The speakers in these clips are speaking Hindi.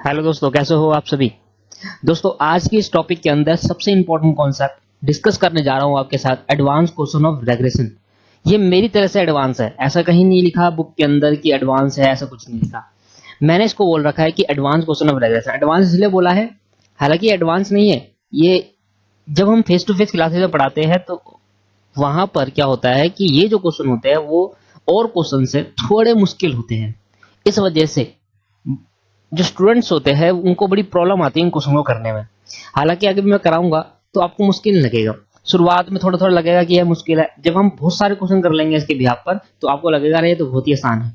हेलो दोस्तों, कैसे हो आप सभी। दोस्तों, आज की इस टॉपिक के अंदर सबसे इंपॉर्टेंट कॉन्सेप्ट डिस्कस करने जा रहा हूं आपके साथ, एडवांस क्वेश्चन ऑफ रेग्रेशन। ये मेरी तरह से एडवांस है, ऐसा कहीं नहीं लिखा बुक के अंदर कि एडवांस है, ऐसा कुछ नहीं लिखा। मैंने इसको बोल रखा है कि advance question of regression. Advance इसलिए बोला है, हालांकि एडवांस नहीं है ये। जब हम फेस टू फेस क्लासेस में पढ़ाते हैं तो वहां पर क्या होता है कि ये जो क्वेश्चन होते हैं वो और क्वेश्चन से थोड़े मुश्किल होते हैं। इस वजह से जो स्टूडेंट्स होते हैं उनको बड़ी प्रॉब्लम आती है इन क्वेश्चन को करने में। हालांकि आगे भी मैं कराऊंगा तो आपको मुश्किल नहीं लगेगा। शुरुआत में थोड़ा थोड़ा लगेगा कि यह मुश्किल है, जब हम बहुत सारे क्वेश्चन कर लेंगे इसके बिहाफ पर तो आपको लगेगा अरे ये तो बहुत ही आसान है।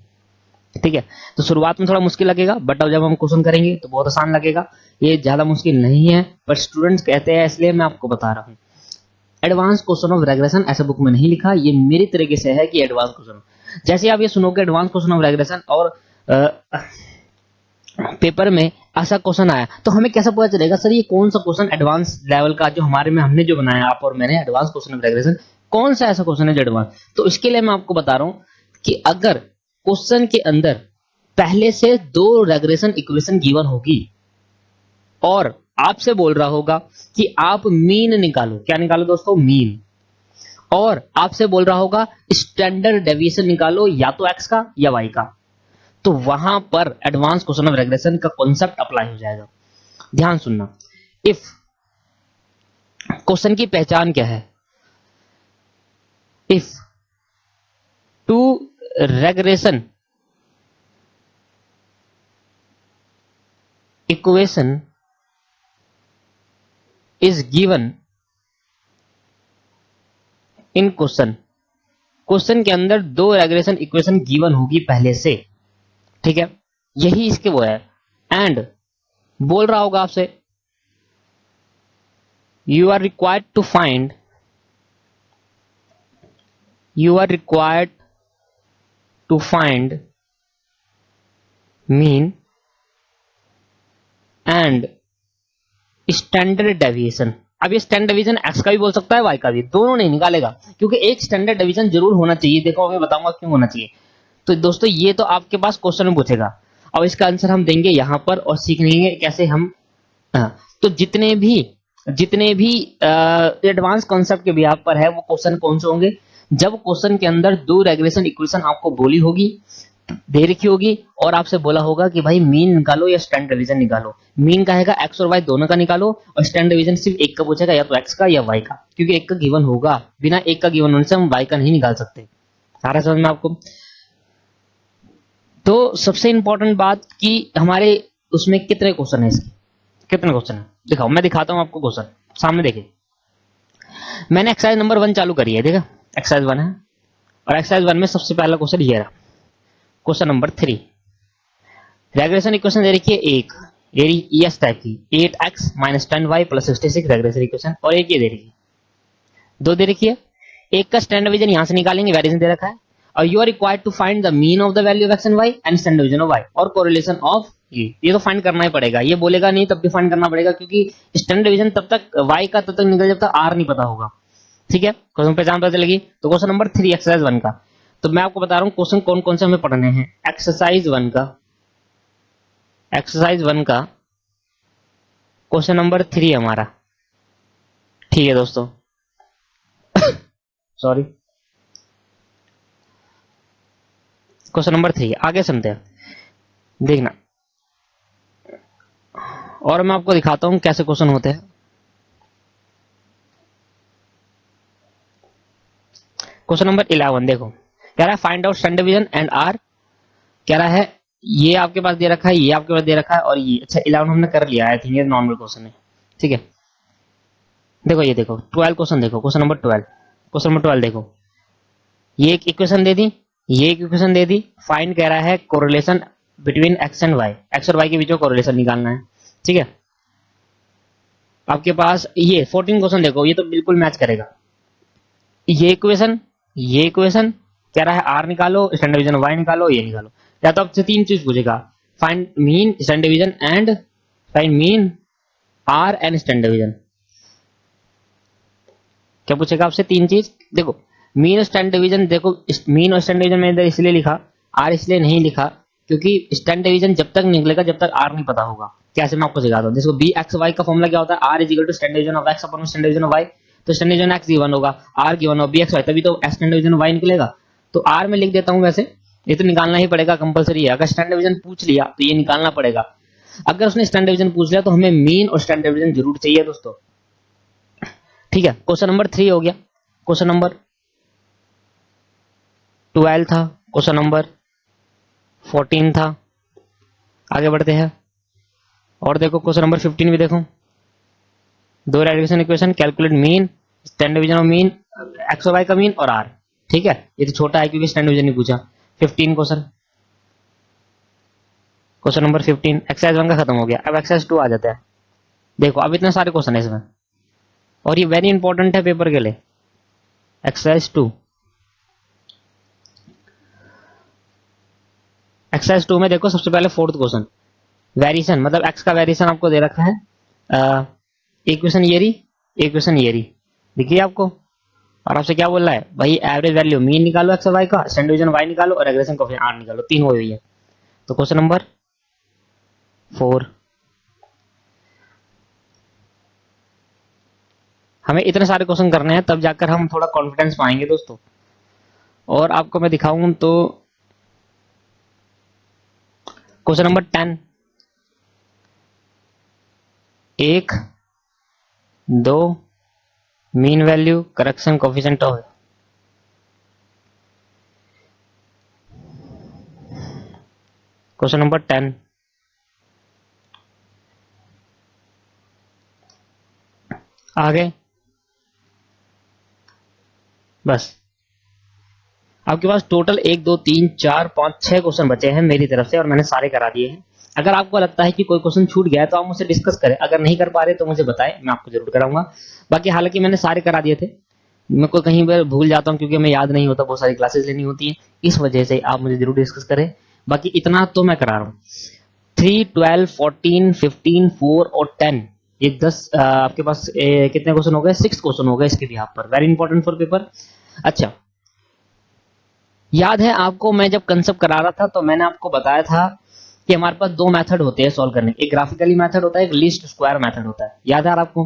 ठीक है, तो शुरुआत में थोड़ा मुश्किल लगेगा, बट अब जब हम क्वेश्चन करेंगे तो बहुत आसान लगेगा। ये ज्यादा मुश्किल नहीं है, पर स्टूडेंट्स कहते हैं इसलिए मैं आपको बता रहा हूँ। एडवांस क्वेश्चन ऑफ रेग्रेशन ऐसा बुक में नहीं लिखा, ये मेरी तरीके से है कि एडवांस क्वेश्चन। जैसे आप ये सुनोगे एडवांस क्वेश्चन ऑफ रेग्रेशन और पेपर में ऐसा क्वेश्चन आया तो हमें कैसा पता चलेगा सर ये कौन सा क्वेश्चन एडवांस लेवल का जो हमारे में हमने जो बनाया आप और मैंने एडवांस क्वेश्चन ऑफ रेग्रेशन, कौन सा ऐसा क्वेश्चन है जो एडवांस। तो इसके लिए मैं आपको बता रहा हूं कि अगर क्वेश्चन के अंदर पहले से दो रेग्रेशन इक्वेशन गिवन होगी और आपसे बोल रहा होगा कि आप मीन निकालो, क्या निकालो दोस्तों, मीन। और आपसे बोल रहा होगा स्टैंडर्ड डेविएशन निकालो, या तो एक्स का या वाई का, तो वहां पर एडवांस क्वेश्चन ऑफ रेग्रेशन का कॉन्सेप्ट अप्लाई हो जाएगा। ध्यान सुनना, इफ क्वेश्चन की पहचान क्या है, if two regression equation is given in question, question के अंदर दो रेग्रेशन इक्वेशन गिवन होगी पहले से, ठीक है, यही इसके वो है। एंड बोल रहा होगा आपसे you are required to find mean and standard deviation। अब ये स्टैंडर्ड डेविएशन एक्स का भी बोल सकता है वाई का भी, दोनों नहीं निकालेगा क्योंकि एक स्टैंडर्ड डेविएशन जरूर होना चाहिए। देखो मैं बताऊंगा क्यों होना चाहिए। तो दोस्तों ये तो आपके पास क्वेश्चन में पूछेगा और इसका आंसर हम देंगे यहां पर और सीखेंगे कैसे हम। तो जितने भी एडवांस कॉन्सेप्ट के बिहाफ पर है वो क्वेश्चन कौन से होंगे, जब क्वेश्चन के अंदर दो रेग्रेशन इक्वेशन आपको बोली होगी, दे रखी होगी और आपसे बोला होगा कि भाई मीन निकालो या स्टैंडर्ड डेविएशन निकालो। मीन का है एक्स और वाई दोनों का निकालो और स्टैंडर्ड डेविएशन सिर्फ एक का पूछेगा, या तो एक्स का या वाई का, क्योंकि एक का गिवन होगा, बिना एक का गिवन होने से हम वाई का नहीं निकाल सकते। सारा समझ में आपको। तो सबसे इंपॉर्टेंट बात कि हमारे उसमें कितने क्वेश्चन है, इसके कितने क्वेश्चन है दिखाओ, मैं दिखाता हूं आपको क्वेश्चन सामने। देखिए मैंने एक्सरसाइज नंबर 1 चालू करी है, देखा एक्सरसाइज 1 है और एक्सरसाइज 1 में सबसे पहला क्वेश्चन ये रहा, क्वेश्चन नंबर 3। रेग्रेशन इक्वेशन दे रखी है एक, ये एस टाइप की 8x - 10y + 66 रेग्रेशन इक्वेशन, और एक ये दे रखी है, दो दे रखी है। एक का स्टैंडर्ड डिवीजन यहां से निकालेंगे, वेरिएशन दे रखा है, और you are required to find the mean of the value of x and y and standard division of y और कोरिलेशन ऑफ ये तो फाइंड करना ही पड़ेगा। ये बोलेगा नहीं तब भी फाइंड करना पड़ेगा, क्योंकि स्टैंडर्ड डिवीजन तब तक वाई का तब तक निकल जब तक आर नहीं पता होगा। ठीक है, क्वेश्चन पहचान पता चलेगी। तो क्वेश्चन नंबर 3 एक्सरसाइज 1 का, तो मैं आपको बता रहा हूं क्वेश्चन कौन कौन से हमें पढ़ने हैं। एक्सरसाइज 1 का क्वेश्चन नंबर 3 हमारा, ठीक है दोस्तों सॉरी, क्वेश्चन नंबर 3 आगे सुनते हैं, देखना और मैं आपको दिखाता हूं कैसे क्वेश्चन होते हैं। क्वेश्चन नंबर 11 देखो, कह रहा है find out standard division and r, कह रहा है ये आपके पास दे रखा है, ये आपके पास दे रखा है और ये, अच्छा 11 हमने कर लिया, आई थिंक ये नॉर्मल क्वेश्चन है। ठीक है, देखो ये देखो 12 क्वेश्चन, देखो क्वेश्चन नंबर 12 देखो, ये एक इक्वेशन दे दी, ये एक इक्वेशन दे दी, फाइंड कह रहा है correlation between x and y, x और वाई के बीच में कोरिलेशन निकालना है। ठीक है, आपके पास ये 14 क्वेश्चन देखो, ये तो बिल्कुल मैच करेगा। ये इक्वेशन कह रहा है आर निकालो, स्टैंडर्ड डिवीजन वाई निकालो, ये निकालो, या तो आपसे 3 चीज पूछेगा, find mean standard division and find mean r and standard division. क्या पूछेगा आपसे 3 चीज, देखो मीन और स्टैंडर्ड डिवीजन, देखो मीन और स्टैंडर्ड डिवीजन मैंने इधर इसलिए लिखा, आर इसलिए नहीं लिखा क्योंकि स्टैंडर्ड डिवीजन जब तक निकलेगा जब तक आर नहीं पता होगा। कैसे मैं आपको सिखाता हूँ। देखो बी एक्स वाई का फॉर्मूला क्या होता है, r is equal to standard division of x upon standard division of y. तो स्टैंडर्ड डिवीजन एक्स गिवन होगा, आर गिवन हो, बी एक्स वाई, तभी तो स्टैंडर्ड डिवीजन वाई निकलेगा। तो आर में लिख देता हूँ, वैसे ये तो निकालना ही पड़ेगा, कंपलसरी है। अगर स्टैंडर्ड डिवीजन पूछ लिया तो ये निकालना पड़ेगा। अगर उसने स्टैंडर्ड डिवीजन पूछ लिया तो हमें मीन और स्टैंडर्ड डिवीजन जरूर चाहिए दोस्तों। ठीक है, क्वेश्चन नंबर 3 हो गया। क्वेश्चन नंबर 12 था, क्वेश्चन नंबर 14 था। आगे बढ़ते हैं और देखो क्वेश्चन नंबर 15 भी देखो। दो radiation equation, calculate mean, standard division of mean, x और वाई का मीन और आर। ठीक है, ये तो छोटा है क्योंकि स्टैंडर्ड डिवीजन नहीं पूछा। 15 क्वेश्चन, क्वेश्चन नंबर 15 एक्सरसाइज 1 का खत्म हो गया। अब एक्सरसाइज 2 आ जाता है। देखो अब इतने सारे क्वेश्चन है इसमें और ये वेरी इंपॉर्टेंट है पेपर के लिए। एक्सरसाइज 2, एक्सरसाइज 2 में देखो सबसे पहले फोर्थ क्वेश्चन, वेरिएशन, मतलब एक्स का वेरिएशन आपको दे रखा है। इक्वेशन ये रही, इक्वेशन ये रही, देखिए आपको। और आपसे क्या बोल रहा है भाई, एवरेज वैल्यू मीन निकालो एक्स और वाई का, स्टैंडर्ड डिवीजन वाई निकालो और रेग्रेशन कोएफिशिएंट आर निकालो। तीन हुई हुई है। तो क्वेश्चन नंबर 4, हमें इतने सारे क्वेश्चन करने हैं तब जाकर हम थोड़ा कॉन्फिडेंस पाएंगे दोस्तों। और आपको मैं दिखाऊं तो question number 10, 1, 2, mean value, correction coefficient of. Question number 10, आगे बस आपके पास टोटल 1 2 3 4 5 6 क्वेश्चन बचे हैं मेरी तरफ से और मैंने सारे करा दिए हैं। अगर आपको लगता है कि कोई क्वेश्चन छूट गया है तो आप मुझसे डिस्कस करें, अगर नहीं कर पा रहे तो मुझे बताएं, मैं आपको जरूर कराऊंगा। बाकी हालांकि मैंने सारे करा दिए थे, मैं कोई कहीं पर भूल जाता हूं क्योंकि हमें याद नहीं होता, बहुत सारी क्लासेस लेनी होती हैं, इस वजह से आप मुझे जरूर डिस्कस करें। बाकी इतना तो मैं करा रहा हूँ। 3, 12, 14, 15, 4 और 10, ये 10 आपके पास कितने क्वेश्चन हो गए, 6 क्वेश्चन हो गए इसके भी पर, वेरी इंपॉर्टेंट फॉर पेपर। अच्छा, याद है आपको मैं जब कंसेप्ट करा रहा था तो मैंने आपको बताया था कि हमारे पास दो मेथड होते हैं सॉल्व करने, एक ग्राफिकली मेथड होता है, एक लीस्ट स्क्वायर मेथड होता है। याद है आपको?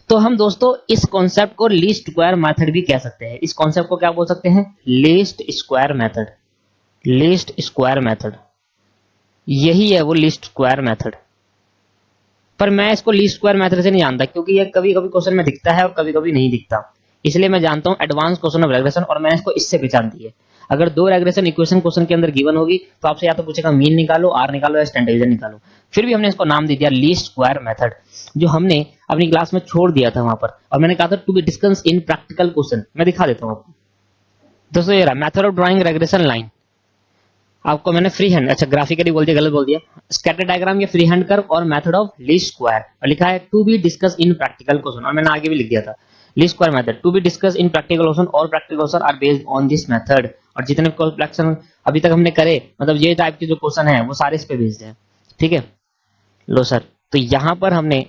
तो हम दोस्तों इस कॉन्सेप्ट को लीस्ट स्क्वायर मेथड भी कह सकते हैं। इस कॉन्सेप्ट को क्या बोल सकते हैं, least square method. Least square method यही है वो लीस्ट स्क्वायर मेथड। पर मैं इसको लीस्ट स्क्वायर मेथड से नहीं जानता क्योंकि ये कभी कभी क्वेश्चन में दिखता है और कभी कभी नहीं दिखता, इसलिए मैं जानता हूं एडवांस क्वेश्चन ऑफ रेग्रेशन और मैंने इसको इससे पहचान दी है। अगर दो रेग्रेशन इक्वेशन क्वेश्चन के अंदर गिवन होगी तो आपसे या तो पूछेगा मीन निकालो, आर निकालो या स्टैंडर्ड डिवीजन निकालो। फिर भी हमने इसको नाम दे दिया लीस्ट स्क्वायर मेथड, जो हमने अपनी क्लास में छोड़ दिया था वहां पर, और मैंने कहा था to be discuss in practical question. मैं दिखा देता हूं आपको दोस्तों, ये रहा method of drawing regression line. आपको मैंने फ्री हैंड, अच्छा ग्राफिकली बोल दिया, गलत बोल दिया, स्कैटर डायग्राम या फ्री हैंड कर्व और मेथड ऑफ लीस्ट स्क्वायर, और लिखा है to be discuss in practical question, और मैंने आगे भी लिख दिया था least square method to be discuss in practical question और practical question are based on this method. और जितने क्वेश्चन अभी तक हमने करे, मतलब ये टाइप के जो क्वेश्चन है वो सारे इस पे बेस्ड है। ठीक है, लो सर, तो यहां पर हमने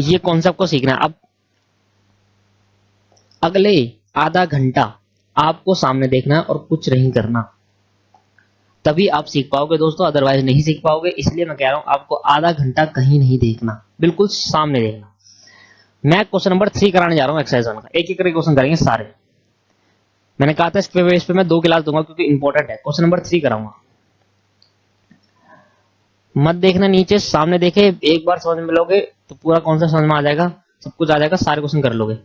ये कॉन्सेप्ट को सीखना है। अब अगले आधा घंटा आपको सामने देखना है और कुछ नहीं करना, तभी आप सीख पाओगे दोस्तों, अदरवाइज नहीं सीख पाओगे। इसलिए मैं कह रहा हूं आपको आधा घंटा कहीं नहीं देखना, बिल्कुल सामने देखना। मैं क्वेश्चन नंबर 3 कराने जा रहा हूं एक्सरसाइज 1 का, एक एक करके क्वेश्चन करेंगे सारे। मैंने कहा था इस पे मैं 2 क्लास दूंगा क्योंकि इंपॉर्टेंट है। क्वेश्चन नंबर 3 कराऊंगा, मत देखना नीचे, सामने देखे, एक बार समझ में लोगे तो पूरा कॉन्सेप्ट समझ में आ जाएगा, सब कुछ आ जाएगा, सारे क्वेश्चन कर लोगे।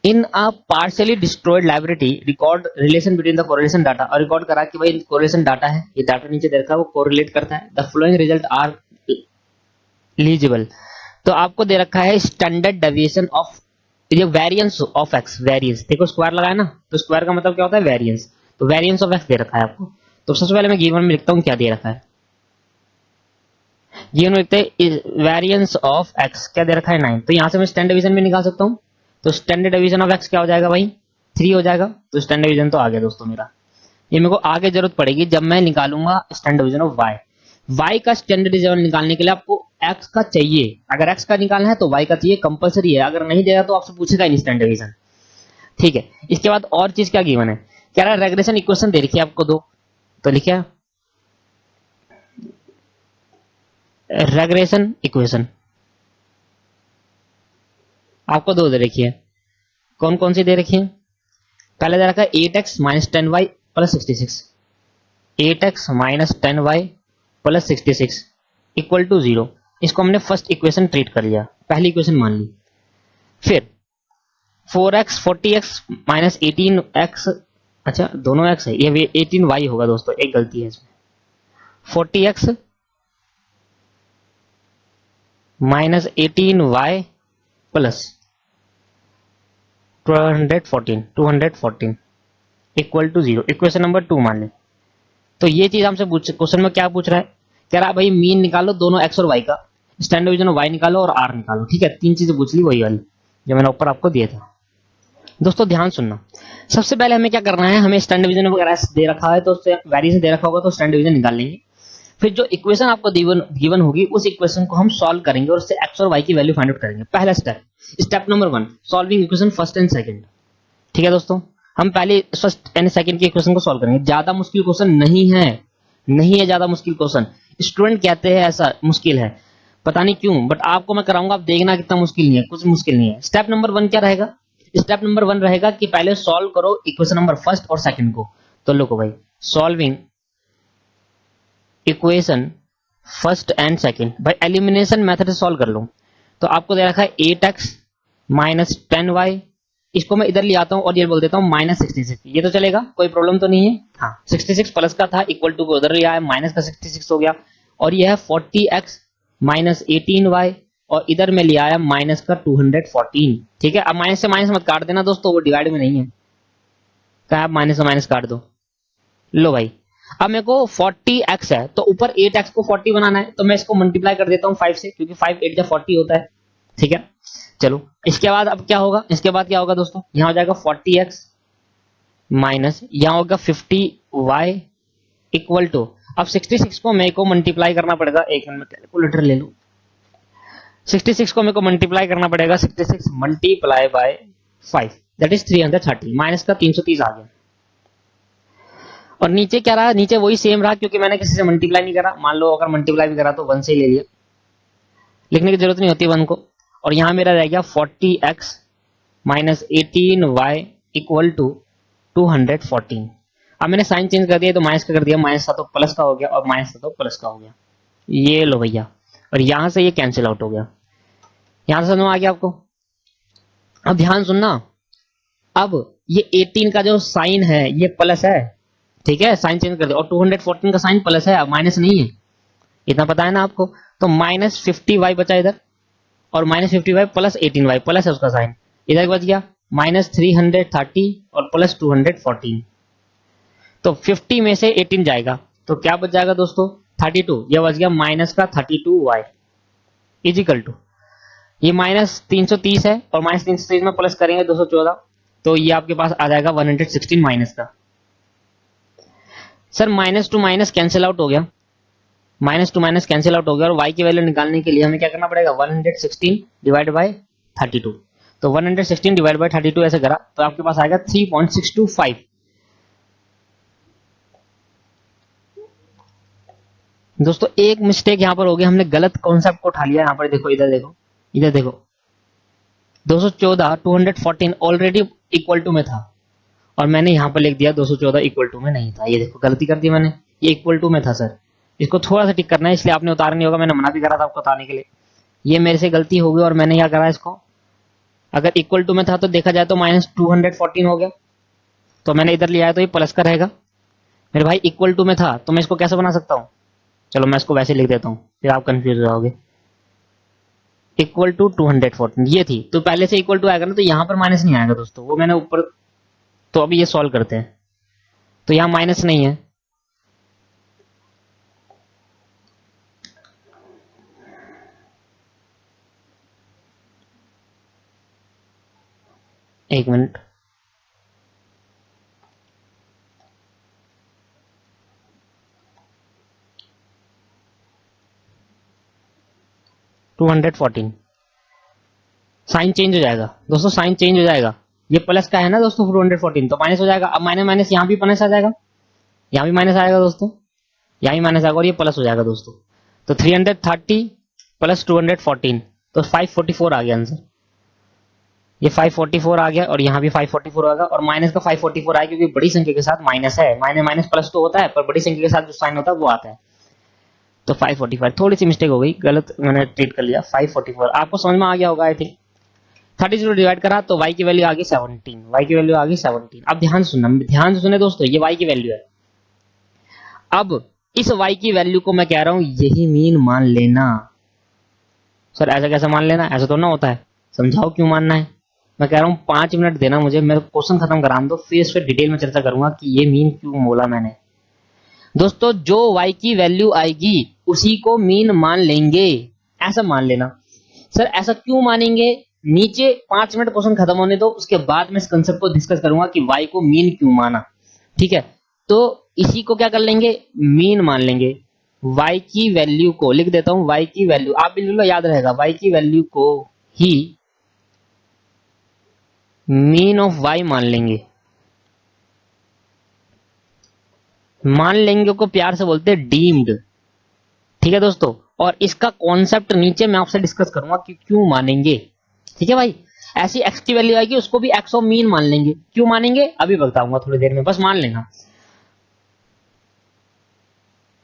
In a partially destroyed library record relation between the correlation data, और रिकॉर्ड करा कि भाई कोरिलेशन डाटा है, ये डाटा नीचे दे रखा है, वो कोरिलेट करता है। द फॉलोइंग रिजल्ट आर लीजिबल, तो आपको दे रखा है स्टैंडर्ड डेविएशन ऑफ ये वेरिएंस ऑफ एक्स, वेरिएंस देखो स्क्वायर लगाया ना, तो स्क्वायर का मतलब क्या होता है, वेरिएंस, तो वेरिएंस ऑफ एक्स दे रखा है आपको। तो सबसे पहले मैं गिवन में लिखता हूं क्या दे रखा है, गिवन में लिखते हैं वेरिएंस ऑफ एक्स, क्या दे रखा है 9, तो यहां से मैं स्टैंडर्ड डिवीजन में निकाल सकता हूं। तो स्टैंडर्ड डिवीजन ऑफ एक्स क्या हो जाएगा भाई, 3 हो जाएगा। तो स्टैंडर्ड डिवीजन तो आ गया दोस्तों मेरा, ये मेरे को आगे जरूरत पड़ेगी जब मैं निकालूंगा standard division of y. Y का स्टैंडर्ड डिवीजन निकालने के लिए आपको एक्स का चाहिए, अगर एक्स का निकालना है तो वाई का चाहिए, कंपलसरी है, अगर नहीं देगा तो आपसे पूछेगा नहीं स्टैंडर्ड डिवीजन। ठीक है, इसके बाद और चीज क्या गिवन है, कह रहा है रेग्रेशन इक्वेशन दे रखी है आपको दो, तो लिखा रेग्रेशन इक्वेशन आपको दो दे रखी है। कौन कौन सी दे रखी है? पहले दे रखा है 8x minus 10y plus 66, 8x minus 10y plus 66 equal to 0। इसको हमने फर्स्ट इक्वेशन ट्रीट कर लिया, पहली इक्वेशन मान ली। फिर 4x 40x माइनस 18x, अच्छा दोनों x है, ये 18y होगा दोस्तों, एक गलती है इसमें। 40x minus 18y plus 214 equal to 0, equation number 2 मान लें। तो ये चीज हमसे क्वेश्चन में क्या पूछ रहा है, कह रहा है भाई मीन निकालो दोनों x और y का, स्टैंडर्ड डिवीजन ऑफ y निकालो और r निकालो। ठीक है, तीन चीजें पूछ ली वही वाली जो मैंने ऊपर आपको दिया था। दोस्तों ध्यान सुनना, सबसे पहले हमें क्या करना है, हमें स्टैंडर्ड डिवीजन वगैरह दे रखा है तो उससे वेरिएशन दे रखा होगा तो स्टैंडर्ड डिवीजन निकाल लेंगे। फिर जो इक्वेशन आपको गिवन होगी उस इक्वेशन को हम सॉल्व करेंगे और उससे x और y की वैल्यू फाइंड आउट करेंगे। पहला step number 1, solving equation first and second. ठीक है दोस्तों, हम पहले फर्स्ट एंड सेकंड की इक्वेशन को सॉल्व करेंगे। ज्यादा मुश्किल क्वेश्चन नहीं है ज्यादा मुश्किल क्वेश्चन। स्टूडेंट कहते हैं ऐसा मुश्किल है, पता नहीं क्यों, बट आपको मैं कराऊंगा, आप देखना कितना मुश्किल नहीं है, कुछ मुश्किल नहीं है। स्टेप नंबर 1 क्या रहेगा, स्टेप नंबर 1 रहेगा कि पहले सॉल्व करो इक्वेशन नंबर फर्स्ट और सेकंड को। तो लो भाई, solving equation first and second, भाई एलिमिनेशन मेथड से सॉल्व कर लो। तो आपको दे रखा है 8x माइनस 10y, इसको मैं इधर ले आता हूं और ये बोल देता हूं माइनस 66, ये तो चलेगा, कोई प्रॉब्लम तो नहीं है। हाँ, 66 प्लस का था, इक्वल टू को उधर ले आया, माइनस का 66 हो गया। और ये है 40x माइनस 18y और इधर में ले आया माइनस का 214। ठीक है, अब माइनस से माइनस मत काट देना दोस्तों, वो डिवाइड में नहीं है, क्या आप माइनस से माइनस काट दो। लो भाई, अब मेरे को 40x है तो ऊपर 8x को 40 बनाना है, तो मैं इसको मल्टीप्लाई कर देता हूँ 5 से, क्योंकि 5 8 जा 40 होता है। ठीक है, चलो इसके बाद अब क्या होगा, इसके बाद क्या होगा दोस्तों, यहां हो जाएगा 40x माइनस यहां होगा 50y इक्वल टू, अब 66 को मेरे को मल्टीप्लाई करना पड़ेगा, एक मिनट में कैलकुलेटर ले लूं। 66 को मेरे को मल्टीप्लाई करना पड़ेगा, 66 multiply by 5 that is 330, minus का 330 आ गया। और नीचे क्या रहा, नीचे वही सेम रहा, क्योंकि मैंने किसी से मल्टीप्लाई नहीं करा। मान लो अगर मल्टीप्लाई भी करा तो 1 से ही ले लिया, लिखने की जरूरत नहीं होती 1 को। और यहां मेरा रह गया 40x minus 18y equal to 214। अब मैंने साइन चेंज कर दिया तो माइनस का कर दिया, माइनस था तो प्लस का हो गया और माइनस था तो प्लस का हो गया। ये लो भैया, और यहां से ये कैंसिल आउट हो गया। यहां से समझ में आ गया आपको? अब ध्यान सुनना, अब ये 18 का जो साइन है ये प्लस है, ठीक है, साइन चेंज कर दिया, और 214 का साइन प्लस है, माइनस नहीं है, इतना पता है ना आपको। तो माइनस 50y बचा इधर, और minus 50y plus 18y, plus है उसका साइन, इधर बच गया माइनस 330 और प्लस 214। तो 50 में से 18 जाएगा तो क्या बच जाएगा दोस्तों, 32। यह बच गया माइनस का 32y इजिकल टू, ये माइनस 330 है और माइनस 330 में प्लस करेंगे 214, तो ये आपके पास आ जाएगा 116 माइनस का। Sir minus two minus cancel out हो गया, minus two minus cancel out हो गया, और y की वैल्यू निकालने के लिए हमें क्या करना पड़ेगा, 116 डिवाइड बाय 32। तो 116 डिवाइड बाय 32 ऐसे करा तो आपके पास आएगा 3.625। दोस्तों एक मिस्टेक यहां पर हो गई, हमने गलत कॉन्सेप्ट को उठा लिया। यहां पर देखो, इधर देखो, इधर देखो, 214 214 ऑलरेडी इक्वल टू में था और मैंने यहां पर लिख दिया 214 इक्वल टू में नहीं था। ये देखो गलती कर दी मैंने, ये इक्वल टू में था सर, इसको थोड़ा सा टिक करना है, इसलिए आपने उतारा नहीं होगा, मैंने मना भी करा था आपको उतारने के लिए। ये मेरे से गलती हो गई और मैंने क्या करा इसको, अगर इक्वल टू में था तो देखा जाए तो माइनस 214 हो गया, तो मैंने इधर लिया है तो ये प्लस का रहेगा। मेरे भाई इक्वल टू में था तो मैं इसको कैसे बना सकता हूँ, चलो मैं इसको वैसे लिख देता हूँ, फिर आप कंफ्यूज हो जाओगे। इक्वल टू 214 ये थी, तो पहले से इक्वल टू आएगा ना, तो यहां पर माइनस नहीं आएगा दोस्तों, वो मैंने ऊपर। तो अभी ये सॉल्व करते हैं, तो यहां माइनस नहीं है, एक मिनट, टू 214 साइन चेंज हो जाएगा दोस्तों, साइन चेंज हो जाएगा, ये प्लस का है ना दोस्तों 414, तो माइनस हो जाएगा। अब माइनस माइनस यहाँ भी माइनस आ जाएगा, यहाँ भी माइनस आएगा दोस्तों, यहाँ भी माइनस आएगा और ये प्लस हो जाएगा दोस्तों। तो 330 प्लस 214, तो 544 आ गया आंसर। ये 544 आ गया और यहाँ भी 544 आ गया, और माइनस का 544 आया क्योंकि बड़ी संख्या के साथ माइनस है। माइनस माइनस प्लस तो होता है, पर बड़ी संख्या के साथ जो साइन होता है वो आता है। तो 545, थोड़ी सी मिस्टेक हो गई, गलत मैंने ट्रीट कर लिया। 544 आपको समझ में आ गया होगा आई थिंक। 32 डिवाइड करा तो y की वैल्यू आ गई 17, y की वैल्यू आ गई 17। अब ध्यान सुनना, ध्यान से सुने दोस्तों, ये y की वैल्यू है। अब इस y की वैल्यू को मैं कह रहा हूं यही मीन मान लेना। सर ऐसा कैसे मान लेना, ऐसा तो ना होता है, समझाओ क्यों मानना है। मैं कह रहा हूं 5 मिनट देना मुझे, मेरे क्वेश्चन खत्म कराने दो, फिर इस पर डिटेल में चर्चा करूंगा कि ये मीन क्यों बोला मैंने। दोस्तों जो y की वैल्यू आएगी उसी को मीन मान लेंगे, ऐसा मान लेना। सर ऐसा क्यों मानेंगे, नीचे 5 मिनट क्वेश्चन खत्म होने दो, उसके बाद मैं इस कंसेप्ट को डिस्कस करूंगा कि y को मीन क्यों माना। ठीक है, तो इसी को क्या कर लेंगे, मीन मान लेंगे। y की वैल्यू को लिख देता हूं, y की वैल्यू आप बिल्कुल याद रहेगा, y की वैल्यू को ही मीन ऑफ y मान लेंगे। मान लेंगे को प्यार से बोलते हैं डीम्ड। ठीक है दोस्तों, और इसका कॉन्सेप्ट नीचे मैं आपसे डिस्कस करूंगा कि क्यों मानेंगे। ठीक है भाई, ऐसी x की वैल्यू आएगी उसको भी x ऑफ मीन मान लेंगे। क्यों मानेंगे अभी बताऊंगा थोड़ी देर में, बस मान लेना,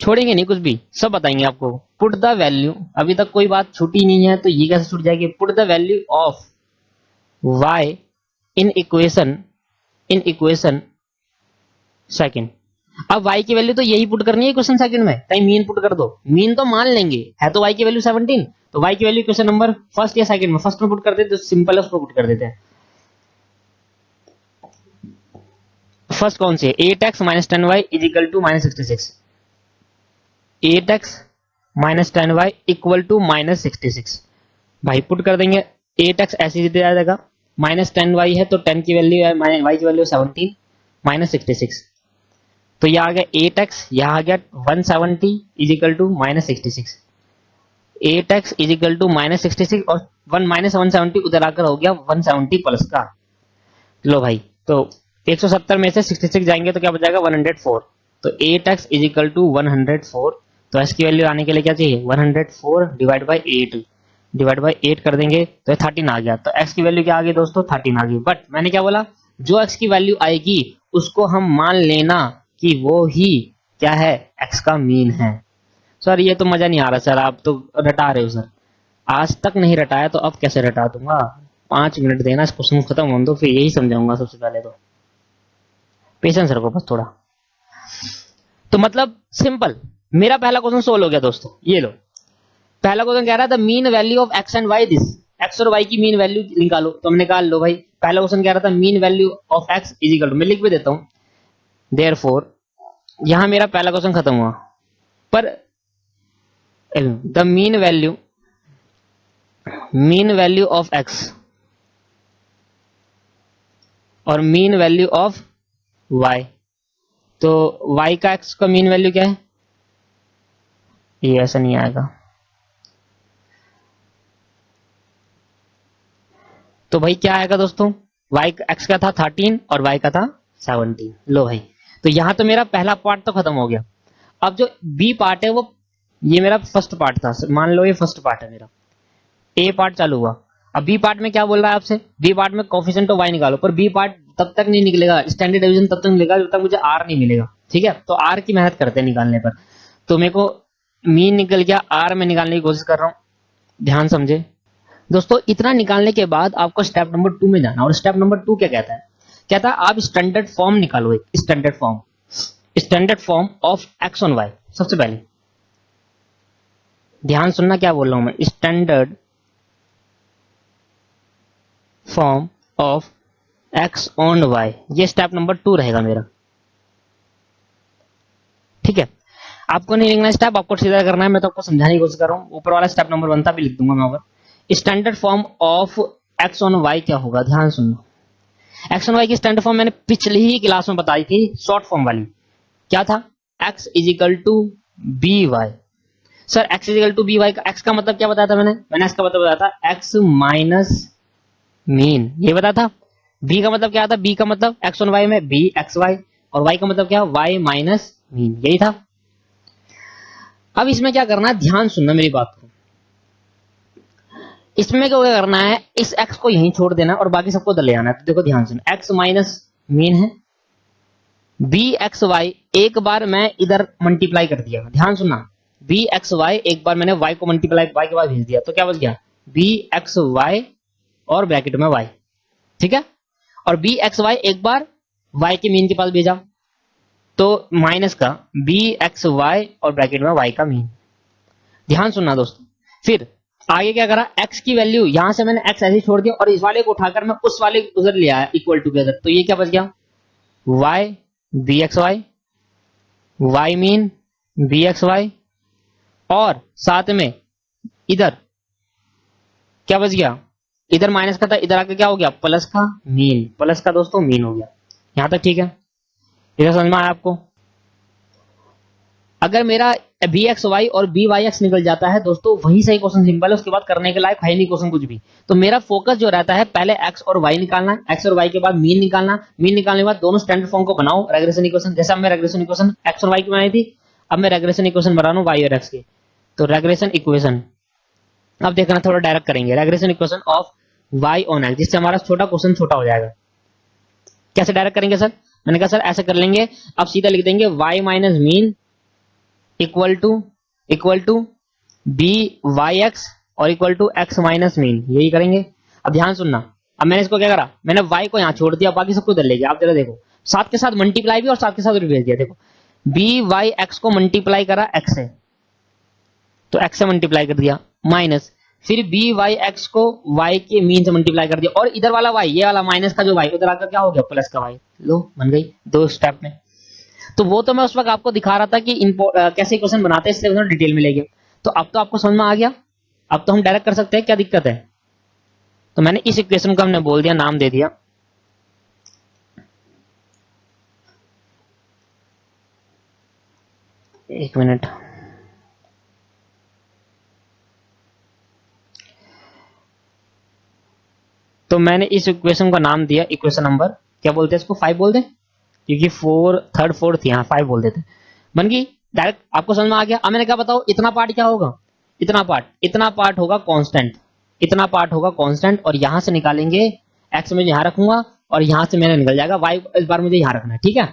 छोड़ेंगे नहीं कुछ भी, सब बताएंगे आपको। पुट द वैल्यू, अभी तक कोई बात छूटी नहीं है तो ये कैसे छूट जाएगी। Put the value of y in equation second. अब y की वैल्यू तो यही पुट करनी है क्वेश्चन सेकंड में, कहीं मीन पुट कर दो, मीन तो मान लेंगे, है तो y की वैल्यू 17, तो y की वैल्यू क्वेश्चन नंबर फर्स्ट या सेकंड में, फर्स्ट में पुट कर देते तो सिंपल है, उसको पुट कर देते हैं। फर्स्ट कौन सी है, 8x minus 10y is equal to minus 66। 8x minus 10y equal to minus 66, भाई पुट कर देंगे। 8x ऐसे ही दिया जाएगा, माइनस 10y है तो 10 की वैल्यू है, y की वैल्यू 17 माइनस 66, तो यह आ गया 8x, यह आ गया 170 is equal to minus 66। 8x is equal to minus 66 और 1 माइनस 170 उधर आकर हो गया 170 प्लस का। लो भाई, तो 170 में से 66 जाएंगे तो क्या बचाएगा 104, तो 8x इज इक्वल टू 104। तो x की वैल्यू आने के लिए क्या चाहिए 104 डिवाइड बाई 8, डिवाइड बाई 8 कर देंगे तो 13 आ गया। तो x की वैल्यू क्या आ गई दोस्तों 13 आ गई। बट मैंने क्या बोला, जो x की वैल्यू आएगी उसको हम मान लेना कि वो ही क्या है x का मीन है। सर ये तो मजा नहीं आ रहा सर, आप तो रटा रहे हो सर। आज तक नहीं रटाया तो अब कैसे रटा दूंगा। 5 मिनट देना, इस क्वेश्चन खत्म हो दो फिर यही समझाऊंगा। सबसे पहले तो पेशेंस रखो बस थोड़ा। तो मतलब सिंपल, मेरा पहला क्वेश्चन सोल्व हो गया दोस्तों। ये लो, पहला क्वेश्चन कह रहा था mean value of x and why this, x और वाई की मीन वैल्यू निकालो, तो हमने निकाल लो भाई। पहला क्वेश्चन कह रहा था mean value of x is equal to, मैं लिख भी देता हूं, देयरफॉर यहां मेरा पहला क्वेश्चन खत्म हुआ। पर the mean value of x और मीन वैल्यू ऑफ वाई, तो y का x का मीन वैल्यू क्या है, ये ऐसा नहीं आएगा। तो भाई क्या आएगा दोस्तों, y x का था 13 और y का था 17। लो भाई, तो यहां तो मेरा पहला पार्ट तो खत्म हो गया। अब जो b पार्ट है वो, ये मेरा फर्स्ट पार्ट था, मान लो ये फर्स्ट पार्ट है मेरा, a पार्ट चालू हुआ। अब b पार्ट में क्या बोल रहा है आपसे, b पार्ट में कोफिशिएंट ऑफ y निकालो, पर b पार्ट तब तक नहीं निकलेगा, स्टैंडर्ड डिवीजन तब तक निकलेगा जब तक मुझे r नहीं मिलेगा। ठीक है, तो r की मेहनत करते हैं निकालने पर। तो मेरे को मीन निकल गया, r में निकालने की कोशिश कर रहा हूं, ध्यान समझे दोस्तों। इतना निकालने के बाद आपको स्टेप नंबर 2 में जाना, और स्टेप नंबर 2 क्या कहता है, कहता है आप स्टैंडर्ड फॉर्म निकालो, एक standard form of x on y. सबसे पहले ध्यान सुनना क्या बोल रहा हूं मैं, standard form of x on y, ये स्टेप नंबर 2 रहेगा मेरा। ठीक है, आपको नहीं लिखना स्टेप, आपको सीधा करना है, मैं तो आपको समझाने की कोशिश कर रहा हूं। ऊपर वाला स्टेप नंबर 1 था भी लिख दूंगा मैं ऊपर। Standard form of x on y क्या होगा, ध्यान सुनना। एक्स ऑन वाई की स्टैंडर्ड फॉर्म मैंने पिछली ही क्लास में बताई थी, शॉर्ट फॉर्म वाली। क्या था, x is equal to b y. Sir x is equal to b y का एक्स का मतलब क्या बताया था मैंने एक्स का मतलब बताया था एक्स माइनस मीन, ये बताया था। बी का मतलब क्या था, बी का मतलब एक्स ऑन वाई में बी एक्स वाई, और वाई का मतलब क्या, वाई माइनस मीन, यही था। अब इसमें क्या करना है, ध्यान सुनना मेरी बात को। इसमें क्या करना है, इस एक्स को यहीं छोड़ देना और बाकी सबको उधर ले आना है। तो देखो ध्यान सुन, एक्स माइनस मीन है, बी एक्स वाई एक बार मैं इधर मल्टीप्लाई कर दिया, ध्यान सुनना, बी एक्स वाई एक बार मैंने वाई को मल्टीप्लाई वाई के बाद भेज दिया, तो क्या बच गया, बी एक्स वाई और ब्रैकेट में वाई, ठीक है। और बी एक्स वाई एक बार वाई के मीन के पास भेजा, तो माइनस का बी एक्स वाई और ब्रैकेट में वाई का मीन। ध्यान सुनना दोस्तों, फिर आगे क्या करा, x की वैल्यू यहां से मैंने x ऐसे ही छोड़ दिया और इस वाले को उठाकर मैं उस वाले उधर ले आया इक्वल टुगेदर, तो ये क्या बच गया, y b x y, y mean b x y, और साथ में इधर क्या बच गया, इधर माइनस का था, इधर आके क्या हो गया, प्लस का मीन, प्लस का दोस्तों मीन हो गया। यहां तक ठीक है, इधर समझ में आया आपको। अगर मेरा बी एक्स वाई और बी वाई एक्स निकल जाता है दोस्तों, वही सही क्वेश्चन, सिंपल है, उसके बाद करने के लायक है नहीं क्वेश्चन कुछ भी। तो मेरा फोकस जो रहता है, पहले एक्स और वाई निकालना, एक्स और वाई के बाद मीन निकालना, मीन निकालने के बाद दोनों स्टैंडर्ड फॉर्म को बनाओ रेग्रेशन इक्वेशन, जैसे अब मैं रेग्रेशन इक्वेशन एक्स और वाई की बनाई थी, अब मैं रेग्रेशन इक्वेशन बना रहा हूँ वाई और एक्स की। तो रेग्रेशन इक्वेशन अब देखना, थोड़ा डायरेक्ट करेंगे, regression equation of y on x, जिससे हमारा छोटा क्वेश्चन छोटा हो जाएगा। कैसे डायरेक्ट करेंगे सर, मैंने कहा सर ऐसे कर लेंगे, अब सीधा लिख देंगे y minus mean equal to b y x और equal to x minus mean, यही करेंगे। अब ध्यान सुनना, अब मैंने इसको क्या करा, मैंने वाई को यहां छोड़ दिया, बाकी सबको उधर ले गया। आप जरा देखो, साथ के साथ मल्टीप्लाई भी और साथ के साथ भेज दिया। देखो बी वाई एक्स को मल्टीप्लाई करा एक्स से, तो एक्स से मल्टीप्लाई कर दिया, माइनस फिर बी वाई एक्स को वाई के मीन से मल्टीप्लाई कर दिया, और इधर वाला वाई, ये वाला माइनस का जो वाई, उधर आकर क्या हो गया, प्लस का वाई। लो बन गई दो स्टेप में। तो वो तो मैं उस वक्त आपको दिखा रहा था कि कैसे क्वेश्चन बनाते हैं, इसलिए डिटेल में ले गया। तो अब तो आपको समझ में आ गया, अब तो हम डायरेक्ट कर सकते हैं, क्या दिक्कत है। तो मैंने इस इक्वेशन को हमने बोल दिया, नाम दे दिया एक मिनट, तो मैंने इस इक्वेशन का नाम दिया इक्वेशन नंबर, क्या बोलते हैं इसको, 5 बोल दे, क्योंकि फोर थर्ड फोर्थ यहाँ 5 बोल देते, बन गई डायरेक्ट। आपको समझ में आ गया। अब मैंने क्या बताओ, इतना पार्ट क्या होगा, इतना पार्ट होगा कांस्टेंट, इतना पार्ट होगा कांस्टेंट, और यहां से निकालेंगे एक्स में यहां रखूंगा और यहां से मेरा निकल जाएगा वाई, इस बार मुझे यहां रखना है, ठीक है।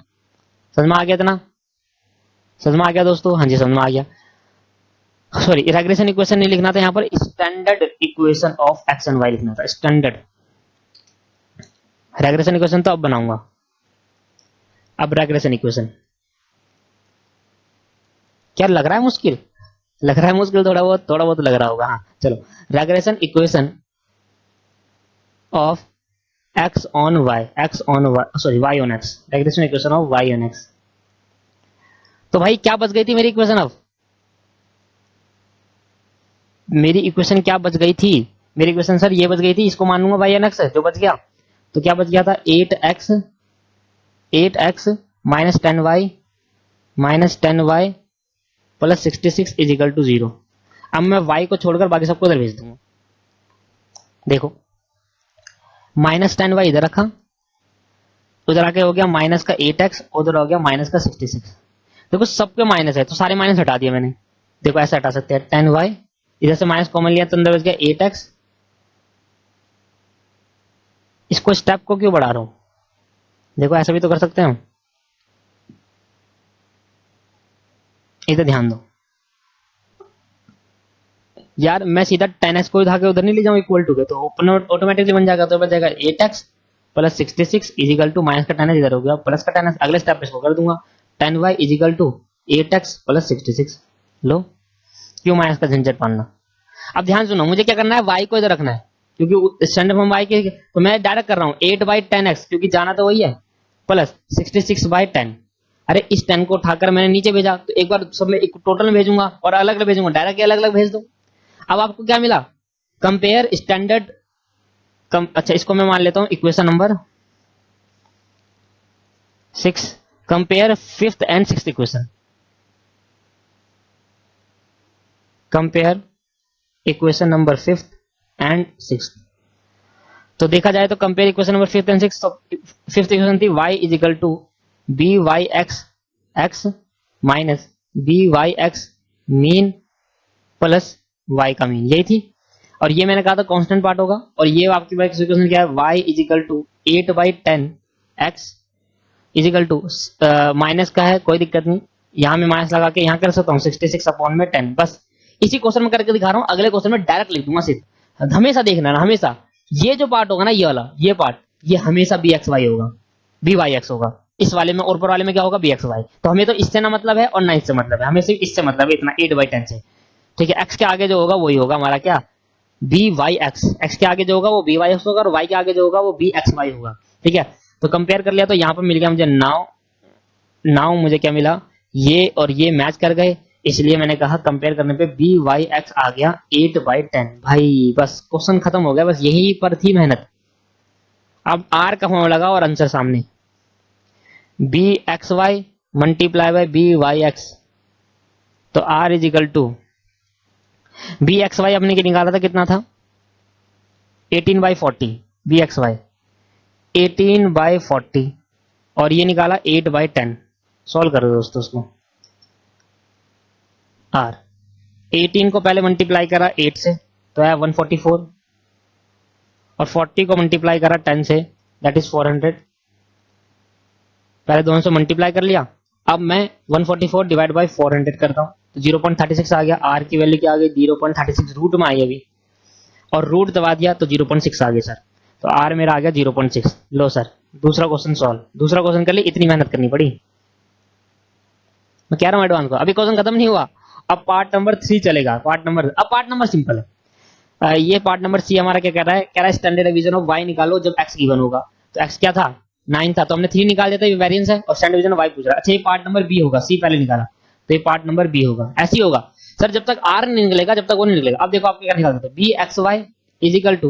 समझ में आ गया, इतना समझ में आ गया दोस्तों, हाँ जी समझ में आ गया। सॉरी, रेग्रेशन इक्वेशन नहीं लिखना था यहाँ पर, standard equation of x and y लिखना था, स्टैंडर्ड। रेग्रेशन इक्वेशन तो अब बनाऊंगा, अब रेग्रेशन इक्वेशन। क्या लग रहा है मुश्किल, लग रहा है मुश्किल, थोड़ा बहुत लग रहा होगा, हाँ चलो। Regression equation of x on y, x on y sorry y on x, regression equation of y on x. तो भाई क्या बच गई थी मेरी इक्वेशन, अब मेरी इक्वेशन क्या बच गई थी, मेरी इक्वेशन सर ये बच गई थी, इसको मान लूंगा वाई एन एक्स जो बच गया। तो क्या बच गया था, 8x minus 10y minus 10y plus 66 is equal to 0। अब मैं y को छोड़कर बाकी सबको इधर भेज दूंगा। देखो माइनस 10y इधर रखा, उधर आके हो गया माइनस का 8x, उधर हो गया माइनस का 66। देखो सबके माइनस है तो सारे माइनस हटा दिया मैंने। देखो ऐसे हटा सकते हैं, 10y इधर से माइनस कॉमन लिया तो अंदर बच गया 8x। इसको स्टेप को क्यों बढ़ा रहा हूं, देखो ऐसा भी तो कर सकते हैं हम, इधर ध्यान दो यार, मैं सीधा 10x को उठा के उधर नहीं ले जाऊं इक्वल टू के, तो ऑटोमेटिकली बन जाएगा, तो बन जाएगा 8x plus 66 is equal to minus का 10x इधर हो गया प्लस का 10x, अगले स्टेप इसको कर दूंगा 10y is equal to 8x plus 66। लो क्यों माइनस का झंझट पालना। अब ध्यान सुनो, मुझे क्या करना है, y को इधर रखना है, क्योंकि स्टैंडर्ड फॉर्म y के, तो मैं डायरेक्ट कर रहा हूँ 8/10x, क्योंकि जाना तो वही है, प्लस 66/10। अरे इस 10 को उठाकर मैंने नीचे भेजा, तो एक बार सब में एक टोटल में भेजूंगा और अलग अलग भेजूंगा, डायरेक्ट अलग अलग भेज दो। अब आपको क्या मिला, कंपेयर स्टैंडर्ड अच्छा इसको मैं मान लेता हूं equation number 6, compare fifth and sixth equation, compare equation number 5th and 6th। तो देखा जाए तो compare equation number 5th and 6th। Fifth equation थी y is equal to b y x x minus b y x mean plus y का मीन, यही थी। और ये मैंने कहा था कांस्टेंट पार्ट होगा। और ये आपकी इक्वेशन क्या है, y is equal to 8/10 x is equal to minus का है, कोई दिक्कत नहीं, यहाँ में माइनस लगा के यहाँ कर सकता हूँ 66/10। बस इसी क्वेश्चन में करके दिखा रहा हूँ, अगले क्वेश्चन में डायरेक्ट लिख दूंगा सिर्फ। हमेशा देखना ना, हमेशा ये जो पार्ट होगा ना, ये वाला, ये पार्ट, ये हमेशा बी एक्स वाई होगा, बी वाई एक्स होगा। इस वाले में और ऊपर वाले में क्या होगा, बी एक्स वाई। तो हमें तो इससे ना मतलब है और ना इससे मतलब है, हमें सिर्फ इससे मतलब है, इतना 8/10 से। ठीक है, एक्स के आगे जो होगा वही होगा हमारा क्या, बी वाई एक्स। एक्स के आगे जो होगा वो बी वाई एक्स होगा और वाई के आगे जो होगा वो बी एक्स वाई होगा। ठीक है, तो कंपेयर कर लिया तो यहाँ पर मिल गया मुझे नाउ मुझे क्या मिला, ये और ये मैच कर गए, इसलिए मैंने कहा कंपेयर करने पे बी वाई एक्स आ गया 8/10। भाई बस क्वेश्चन खत्म हो गया, बस यही पर थी मेहनत। अब आर का फॉर्म लगा और आंसर सामने, b x y multiply by b y x. तो r is equal to b x y अपने के निकाला था, कितना था 18/40, बी एक्स वाई 18/40 और ये निकाला 8/10। सॉल्व करो दोस्तों उसको। आर 18 को पहले मल्टीप्लाई करा 8 से तो आया 144 और 40 को मल्टीप्लाई करा 10 से दैट इज 400। पहले दोनों से मल्टीप्लाई कर लिया। अब मैं 144 डिवाइड बाई 400 करता हूँ तो 0.36 आ गया। आर की वैल्यू क्या आ गई 0.36, रूट में आई अभी और रूट दबा दिया तो 0.6 आ गया सर। तो आर मेरा आ गया 0.6। लो सर दूसरा क्वेश्चन सॉल्व। दूसरा क्वेश्चन कर लिए, इतनी मेहनत करनी पड़ी, मैं कह रहा हूँ एडवांस को। अभी क्वेश्चन खत्म नहीं हुआ, अब पार्ट नंबर 3 चलेगा। अब पार्ट नंबर सिंपल है। ये पार्ट नंबर सी हमारा क्या कह रहा है स्टैंडर्ड डिवीजन ऑफ वाई निकालो जब एक्स गिवन होगा। तो एक्स क्या था 9 था, तो हमने 3 निकाल दिया था, ये वेरिएंस है और स्टैंडर्ड डिवीजन वाई पूछ रहा है। अच्छा ये पार्ट नंबर बी होगा, सी पहले निकाला तो ये पार्ट नंबर बी होगा। ऐसे ही होगा सर, जब तक आर नहीं निकलेगा जब तक वो नहीं निकलेगा। अब देखो आप क्या निकाल सकते हो, b x y is equal to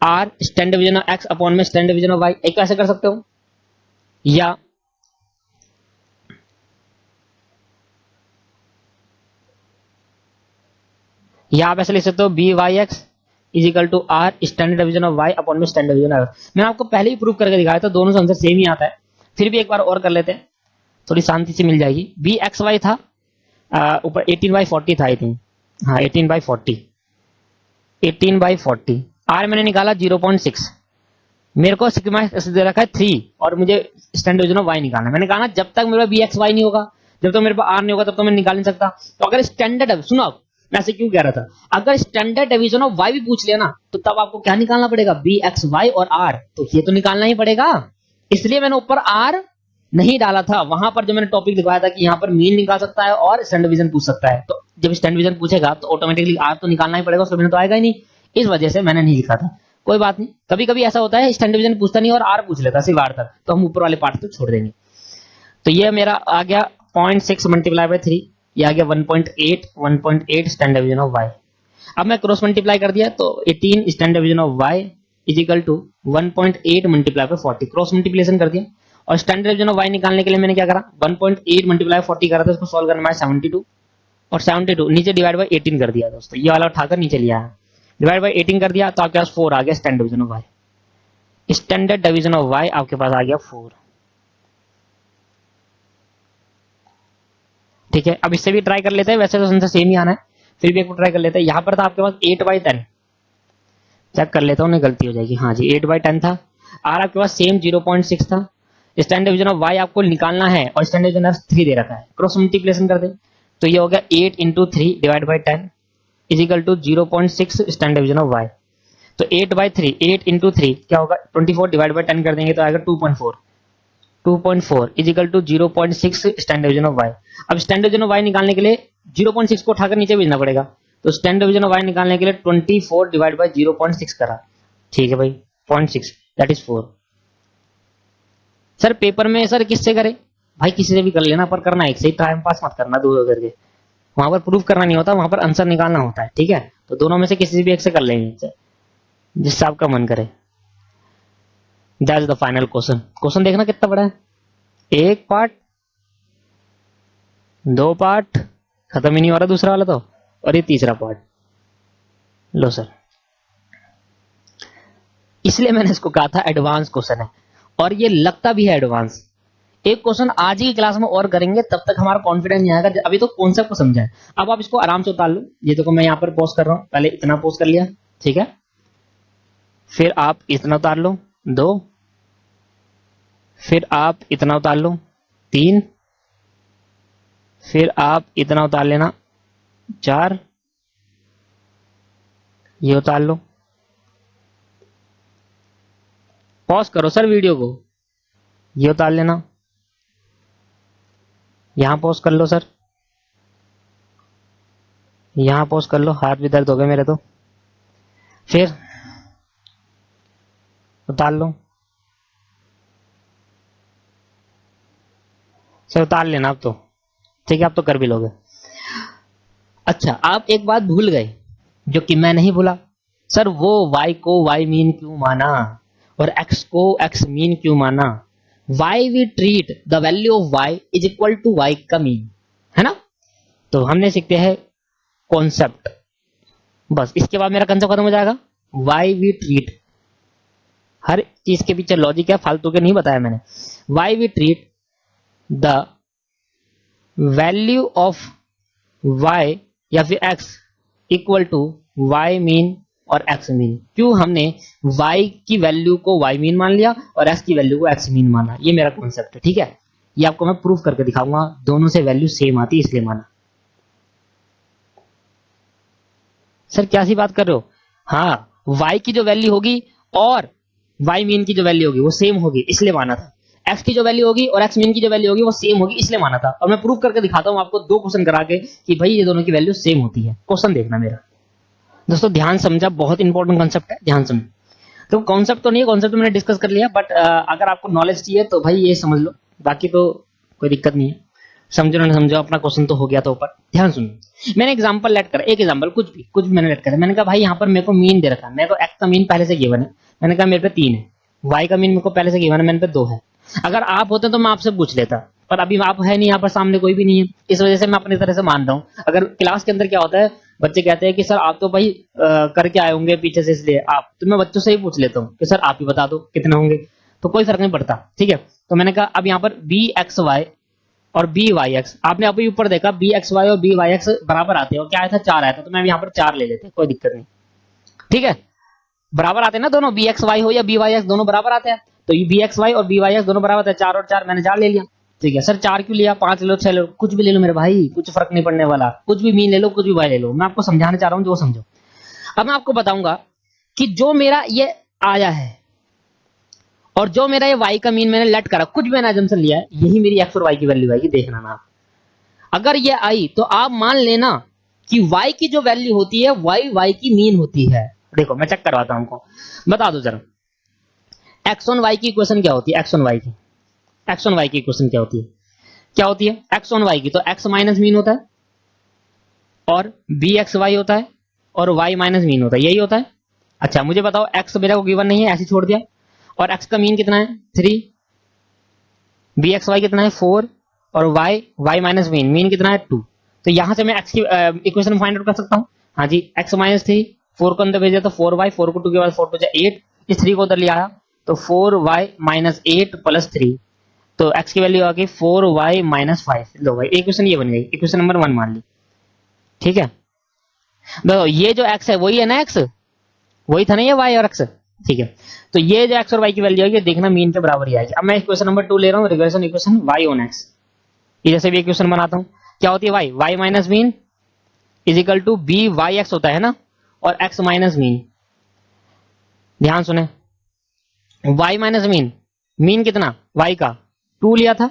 r standard division of x upon में स्टैंडर्ड डिवीजन ऑफ वाई। एक कैसे कर सकते हो, या आप ऐसे लिख सकते हो b y x is equal to r standard division of y upon में स्टैंडर्ड डिवीजन ऑफ एक्स। मैंने आपको पहले ही प्रूव करके दिखाया था, दोनों से आंसर सेम ही आता है। फिर भी एक बार और कर लेते हैं, थोड़ी शांति से मिल जाएगी। बी एक्स वाई था ऊपर 18/40 था आई थिंक, हाँ 18/40, 18/40। आर मैंने निकाला 0.6, मेरे को सिग्मा दे रखा है 3 और मुझे स्टैंडर्ड डिवीजन ऑफ वाई निकालना। मैंने कहा ना जब तक मेरे पास बी एक्स वाई नहीं होगा, जब तक मेरे पास आर नहीं होगा तब तक मैं निकाल नहीं सकता। तो अगर स्टैंडर्ड, सुनो आप मैं ऐसे क्यों कह रहा था, अगर स्टैंडर्ड डिवीजन ऑफ वाई भी पूछ लिया ना तो तब आपको क्या निकालना पड़ेगा, बी एक्स वाई और आर, तो ये तो निकालना ही पड़ेगा। इसलिए मैंने ऊपर आर नहीं डाला था, वहां पर जो मैंने टॉपिक दिखाया था कि यहाँ पर मीन निकाल सकता है और स्टैंडर्ड डिवीजन पूछ सकता है। तो जब स्टैंडर्ड डिवीजन पूछेगा तो ऑटोमेटिकली आर तो निकालना ही पड़ेगा, उसके बिना तो आएगा ही नहीं। इस वजह से मैंने नहीं लिखा था, कोई बात नहीं। कभी कभी ऐसा होता है स्टैंडर्ड डिवीजन पूछता नहीं और आर पूछ लेता सिर्फ आर तक, तो हम ऊपर वाले पार्ट तक छोड़ देंगे। तो ये मेरा आ गया 0.6 मल्टीप्लाई बाय 3, ये आ गया 1.8 स्टैंडर्ड डिवीजन ऑफ वाई। अब मैं क्रॉस मल्टीप्लाई कर दिया तो 18 standard division of y is equal to 1.8 multiply by 40, cross multiplication कर दिया। और स्टैंडर्ड डिवीजन ऑफ वाई निकालने के लिए मैंने क्या करा, 1.8 मल्टीप्लाई 40 करा था, उसको सॉल्व करना है 72 और 72 नीचे डिवाइड बाय 18 कर दिया दोस्तों, ये वाला उठाकर नीचे लिया है, डिवाइड बाय 18 कर दिया तो आपके पास 4 आ गया standard division of y. Standard division of y आपके पास आ गया 4। ठीक है, अब इससे भी ट्राई कर लेते हैं, वैसे तो आंसर सेम ही आना है, फिर भी एक ट्राई कर लेते हैं। यहां पर था आपके पास 8/10, चेक कर लेता हूँ नहीं गलती हो जाएगी, हाँ जी 8/10 था। आर आपके पास सेम 0.6 था। स्टैंडर्ड डिवीजन ऑफ वाई आपको निकालना है और स्टैंडर्ड डिवीजन ऑफ 3 दे रखा है, क्रॉस मल्टीप्लिकेशन कर दे तो ये हो गया 8 × 3 divide by 10 is equal to 0.6 standard division of y. तो 8/3, 8 × 3 क्या होगा 24 डिवाइड बाई 10 कर देंगे तो आएगा 2.4, 2.4 is equal to 0.6 standard division of y. अब स्टैंडर्ड डिवीजन ऑफ वाई निकालने के लिए 0.6 को उठाकर नीचे भेजना पड़ेगा, तो स्टैंडर्ड डिवीजन ऑफ वाई निकालने के लिए 24 डिवाइड बाई 0.6 करा, ठीक है भाई 0.6 दैट इज 4। सर पेपर में सर किससे करे, भाई किसी से भी कर लेना, पर करना एक से ही, टाइम पास मत करना दो करके, वहां पर प्रूफ करना नहीं होता, वहां पर आंसर निकालना होता है। ठीक है, तो दोनों में से किसी भी एक से कर लेंगे जिससे आपका मन करे। That's the final question. Question देखना कितना बड़ा है, एक पार्ट, दो पार्ट, खत्म ही नहीं हो रहा दूसरा वाला तो, और ये तीसरा पार्ट। लो सर इसलिए मैंने इसको कहा था एडवांस क्वेश्चन है, और ये लगता भी है एडवांस। एक क्वेश्चन आज ही क्लास में और करेंगे, तब तक हमारा कॉन्फिडेंस नहीं आएगा। अभी तो कॉन्सेप्ट को समझा है, अब आप इसको आराम से उतार लो। ये देखो मैं यहाँ पर पॉज कर रहा हूँ, पहले इतना पॉज कर लिया, ठीक है, फिर आप इतना उतार लो 2, फिर आप इतना उतार लो 3, फिर आप इतना उतार लेना 4, ये उतार लो। पॉज करो सर वीडियो को, ये उतार लेना, यहां पॉज कर लो सर, यहां पॉज कर लो, हाथ भी दर्द हो गए मेरे तो, फिर उतार लो सर, उतार लेना अब तो, ठीक है, आप तो कर भी लोगे। अच्छा, आप एक बात भूल गए जो कि मैं नहीं भूला, सर वो y को y मीन क्यों माना और x को x मीन क्यों माना? Why we treat the value of y is equal to y का मीन, है ना? तो हमने सीखते हैं कॉन्सेप्ट, बस इसके बाद मेरा कंसेप्ट खत्म हो जाएगा। वाई वी ट्रीट, हर चीज के पीछे लॉजिक है, फालतू के नहीं बताया मैंने। Why we treat the value of y या फिर x equal to y mean और x मीन, क्यों हमने y की वैल्यू को y मीन मान लिया और x की वैल्यू को x मीन माना, ये मेरा कॉन्सेप्ट है, ठीक है। ये आपको मैं प्रूफ करके दिखाऊंगा, दोनों से वैल्यू सेम आती है इसलिए माना। सर क्या सी बात कर रहे हो? हाँ, y की जो वैल्यू होगी और y मीन की जो वैल्यू होगी वो सेम होगी इसलिए माना था, x की जो वैल्यू होगी और x मीन की जो वैल्यू होगी वो सेम होगी इसलिए माना था। और मैं प्रूफ करके दिखाता हूं आपको 2 क्वेश्चन करा के कि भाई ये दोनों की वैल्यू सेम होती है। क्वेश्चन देखना मेरा दोस्तों, ध्यान समझा, बहुत इंपॉर्टेंट कॉन्सेप्ट है, ध्यान समझ। तो कॉन्सेप्ट तो नहीं है, कॉन्सेप्ट मैंने डिस्कस कर लिया, बट अगर आपको नॉलेज चाहिए तो भाई ये समझ लो, बाकी तो कोई दिक्कत नहीं है, समझो ना समझो, अपना क्वेश्चन तो हो गया था ऊपर। ध्यान सुनो, मैंने एग्जांपल लेट करा, एक एग्जांपल कुछ भी मैंने लेट करा। मैंने कहा भाई यहाँ पर मेरे को मीन दे रखा है, मेरे को x का मीन पहले से गिवन है, मैंने कहा मेरे पे 3 है, y का मीन मेरे को पहले से गिवन है, मेरे पे 2 है। अगर आप होते तो मैं आपसे पूछ लेता, पर अभी आप है नहीं, यहाँ पर सामने कोई भी नहीं है, इस वजह से मैं अपनी तरह से मान रहा हूँ। अगर क्लास के अंदर क्या होता है, बच्चे कहते हैं कि सर आप तो भाई करके आए होंगे पीछे से, इसलिए आप, तो मैं बच्चों से ही पूछ लेता हूँ कि सर आप ही बता दो कितने होंगे, तो कोई फर्क नहीं पड़ता, ठीक है। तो मैंने कहा अब यहाँ पर बी एक्स वाई और बी वाई एक्स, आपने अभी ऊपर देखा बी एक्स वाई और बी वाई एक्स बराबर आते हैं, और क्या आया था 4 आया था, तो मैं यहाँ पर 4 ले लेते, कोई दिक्कत नहीं, ठीक है। बराबर आते हैं ना दोनों, बी एक्स वाई हो या बी वाई एक्स, दोनों बराबर आते हैं, तो ये बी एक्स वाई और बी वाई एक्स दोनों बराबर आते हैं, 4 और 4 मैंने 4 ले लिया, ठीक है। सर 4 क्यों लिया, 5 ले लो, 6 ले लो, कुछ भी ले लो मेरे भाई, कुछ फर्क नहीं पड़ने वाला, कुछ भी मीन ले लो, कुछ भी वाई ले लो, मैं आपको समझाना चाह रहा हूँ जो समझो। अब मैं आपको बताऊंगा कि जो मेरा ये आया है और जो मेरा ये y का मीन मैंने लेट करा, कुछ भी मैंने अजम्पशन लिया है, यही मेरी x और y की वैल्यू आएगी, देखना ना। अगर ये आई तो आप मान लेना कि y की जो वैल्यू होती है y की मीन होती है। देखो मैं चेक करवाता हूं आपको, बता दो जरा, x ऑन y की इक्वेशन क्या होती है, x ऑन y की इक्वेशन क्या होती है, x ऑन y की, तो x माइनस मीन होता है और bxy होता है और y माइनस मीन होता है, यही होता है। अच्छा मुझे बताओ, x मेरे को गिवन नहीं है, ऐसे छोड़ दिया, और x का मीन कितना है 3, bxy कितना है 4 और y माइनस मीन कितना है 2, तो यहां से मैं x की इक्वेशन फाइंड आउट कर सकता हूं। हाँ जी, x माइनस 3, 4 को अंदर भेजा तो 4y, 4 को 2 के बाद 4 to 8, इस 3 को उधर ले आया तो 4y माइनस 8 प्लस 3, तो x की वैल्यू आ गई 4y माइनस 5। लो भाई इक्वेशन ये बन गई, इक्वेशन नंबर 1 मान ली, ठीक है। देखो ये जो x है वही है ना, x वही था ना ये y और x, ठीक है। तो ये जो x और y की वैल्यू है, ये देखना मीन के बराबर ही आएगी। अब मैं इक्वेशन नंबर 2 ले रहा हूँ, regression equation y on x, इधर से भी इक्वेशन बनाता हूँ, क्या होती है y minus mean is equal to b y x होता है ना, और x माइनस मीन, ध्यान सुने, y माइनस मीन कितना y का 2 लिया था,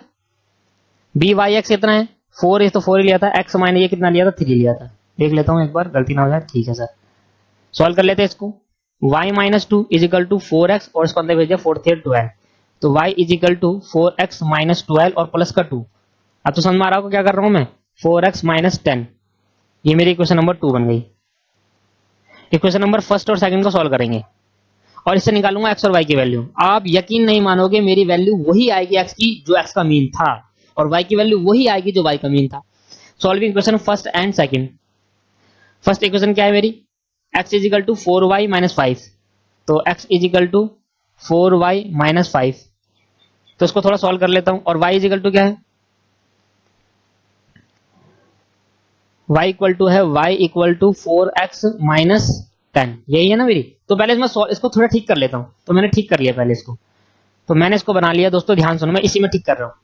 बी वाई एक्स कितना है 4, इस तो 4 ही लिया था, x माइनस ये कितना लिया था 3 लिया था। देख लेता हूँ एक बार, गलती ना हो जाए, ठीक है सर, सॉल्व कर लेते हैं इसको। y minus 2 is equal to 4x और इसको अंदर भेजा 4 3 12, तो y is equal to 4x minus 12 और प्लस का 2। अब तो समझ में आ रहा हो क्या कर रहा हूं मैं, 4x माइनस 10, ये मेरी इक्वेशन नंबर 2 बन गई। इक्वेशन नंबर फर्स्ट और सेकंड को सॉल्व करेंगे और इससे निकालूंगा x और y की वैल्यू। आप यकीन नहीं मानोगे, मेरी वैल्यू वही आएगी x की जो x का मीन था, और y की वैल्यू वही आएगी जो y का मीन था। Solving equation first and second. First equation क्या है मेरी, x is equal to 4y minus 5, तो x is equal to 4y minus 5। तो इसको थोड़ा सॉल्व कर लेता हूं। और y इज इक्वल टू क्या है, y इक्वल टू है y equal to 4x minus 10, यही है ना मेरी। तो पहले इसको थोड़ा ठीक कर लेता हूं। तो मैंने ठीक कर लिया पहले इसको, तो मैंने इसको बना लिया दोस्तों, ध्यान सुनो, मैं इसी में ठीक कर रहा हूं,